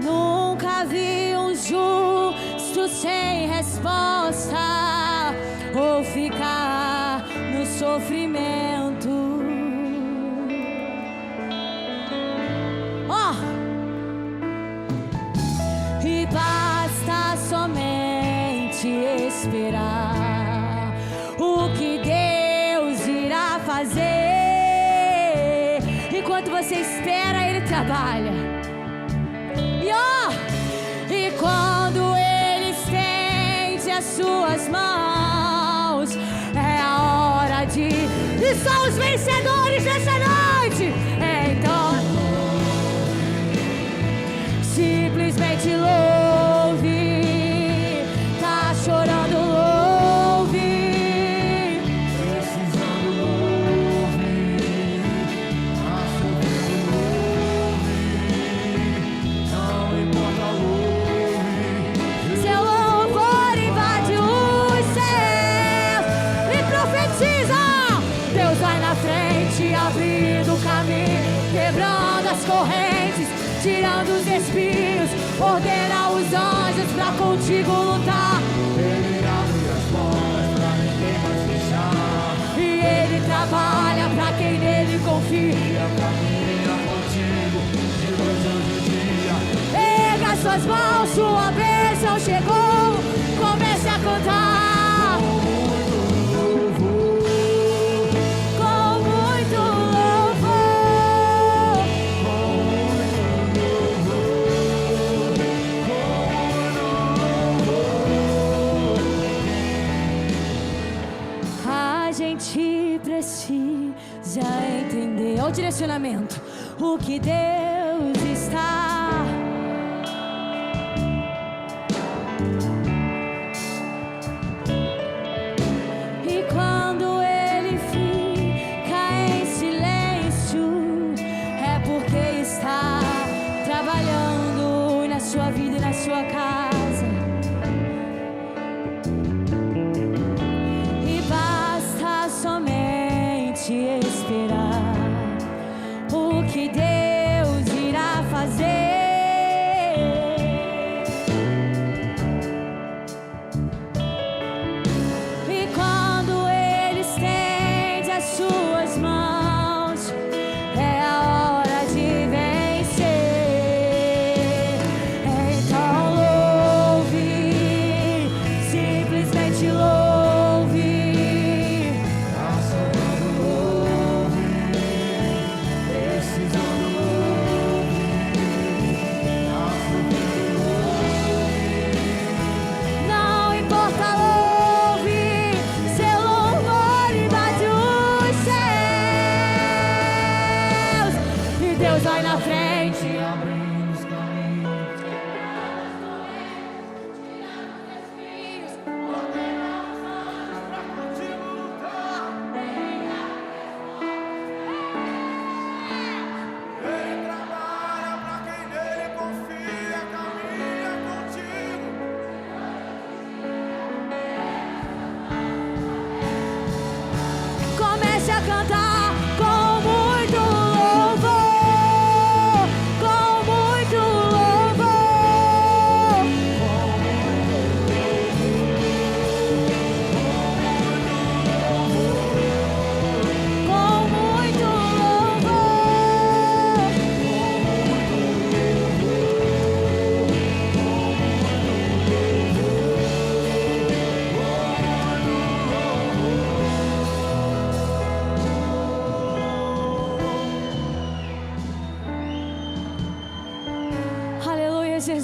Nunca vi um justo sem resposta ou ficar no sofrimento. E basta somente esperar o que Deus irá fazer. Enquanto você espera, Ele trabalha. E quando Ele estende as suas mãos, é a hora de... E são os vencedores dessa noite. Então, simplesmente louve. Tá chorando, louve. Precisando, louve. Tá sofrendo, louve. Não importa, louve. Seu louvor invade os céus e profetiza. Deus vai na frente, abrindo o caminho, quebrando as correntes, tirando os espinhos, ordena os anjos pra contigo lutar. Ele abre as portas pra ninguém mais fechar. E Ele trabalha pra quem nele confia. Caminha contigo de noite e de dia. Erga suas mãos, sua bênção chegou. Comece a cantar. Precisa entender, olha o direcionamento, o que Deus está. E quando Ele fica em silêncio, é porque está trabalhando na sua vida e na sua casa.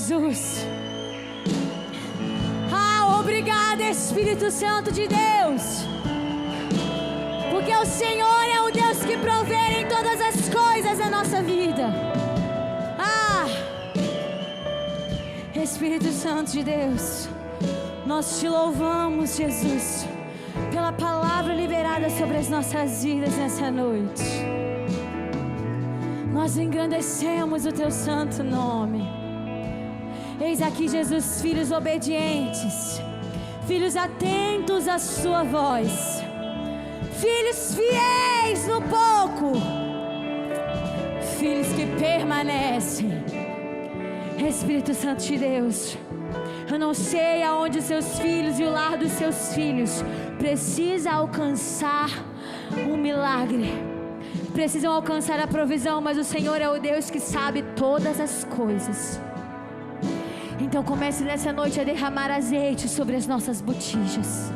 Jesus. Ah, obrigada, Espírito Santo de Deus. Porque o Senhor é o Deus que provê em todas as coisas da nossa vida. Ah, Espírito Santo de Deus, nós te louvamos, Jesus, pela palavra liberada sobre as nossas vidas nessa noite. Nós engrandecemos o teu santo nome. Eis aqui, Jesus, filhos obedientes, filhos atentos à sua voz, filhos fiéis no pouco, filhos que permanecem. Espírito Santo de Deus, eu não sei aonde os seus filhos e o lar dos seus filhos precisa alcançar um milagre, precisam alcançar a provisão, mas o Senhor é o Deus que sabe todas as coisas. Então comece nessa noite a derramar azeite sobre as nossas botijas.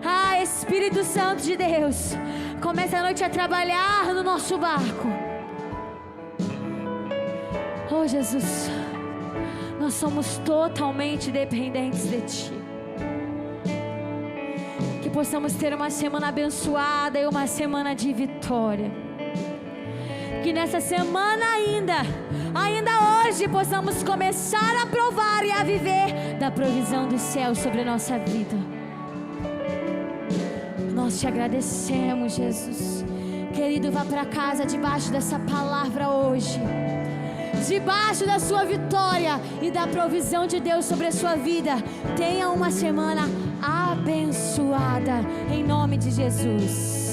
Ah, Espírito Santo de Deus, comece a noite a trabalhar no nosso barco. Oh Jesus, nós somos totalmente dependentes de Ti. Que possamos ter uma semana abençoada e uma semana de vitória. Que nessa semana ainda hoje, possamos começar a provar e a viver da provisão do céu sobre a nossa vida. Nós te agradecemos, Jesus. Querido, vá para casa debaixo dessa palavra hoje, debaixo da sua vitória e da provisão de Deus sobre a sua vida. Tenha uma semana abençoada, em nome de Jesus.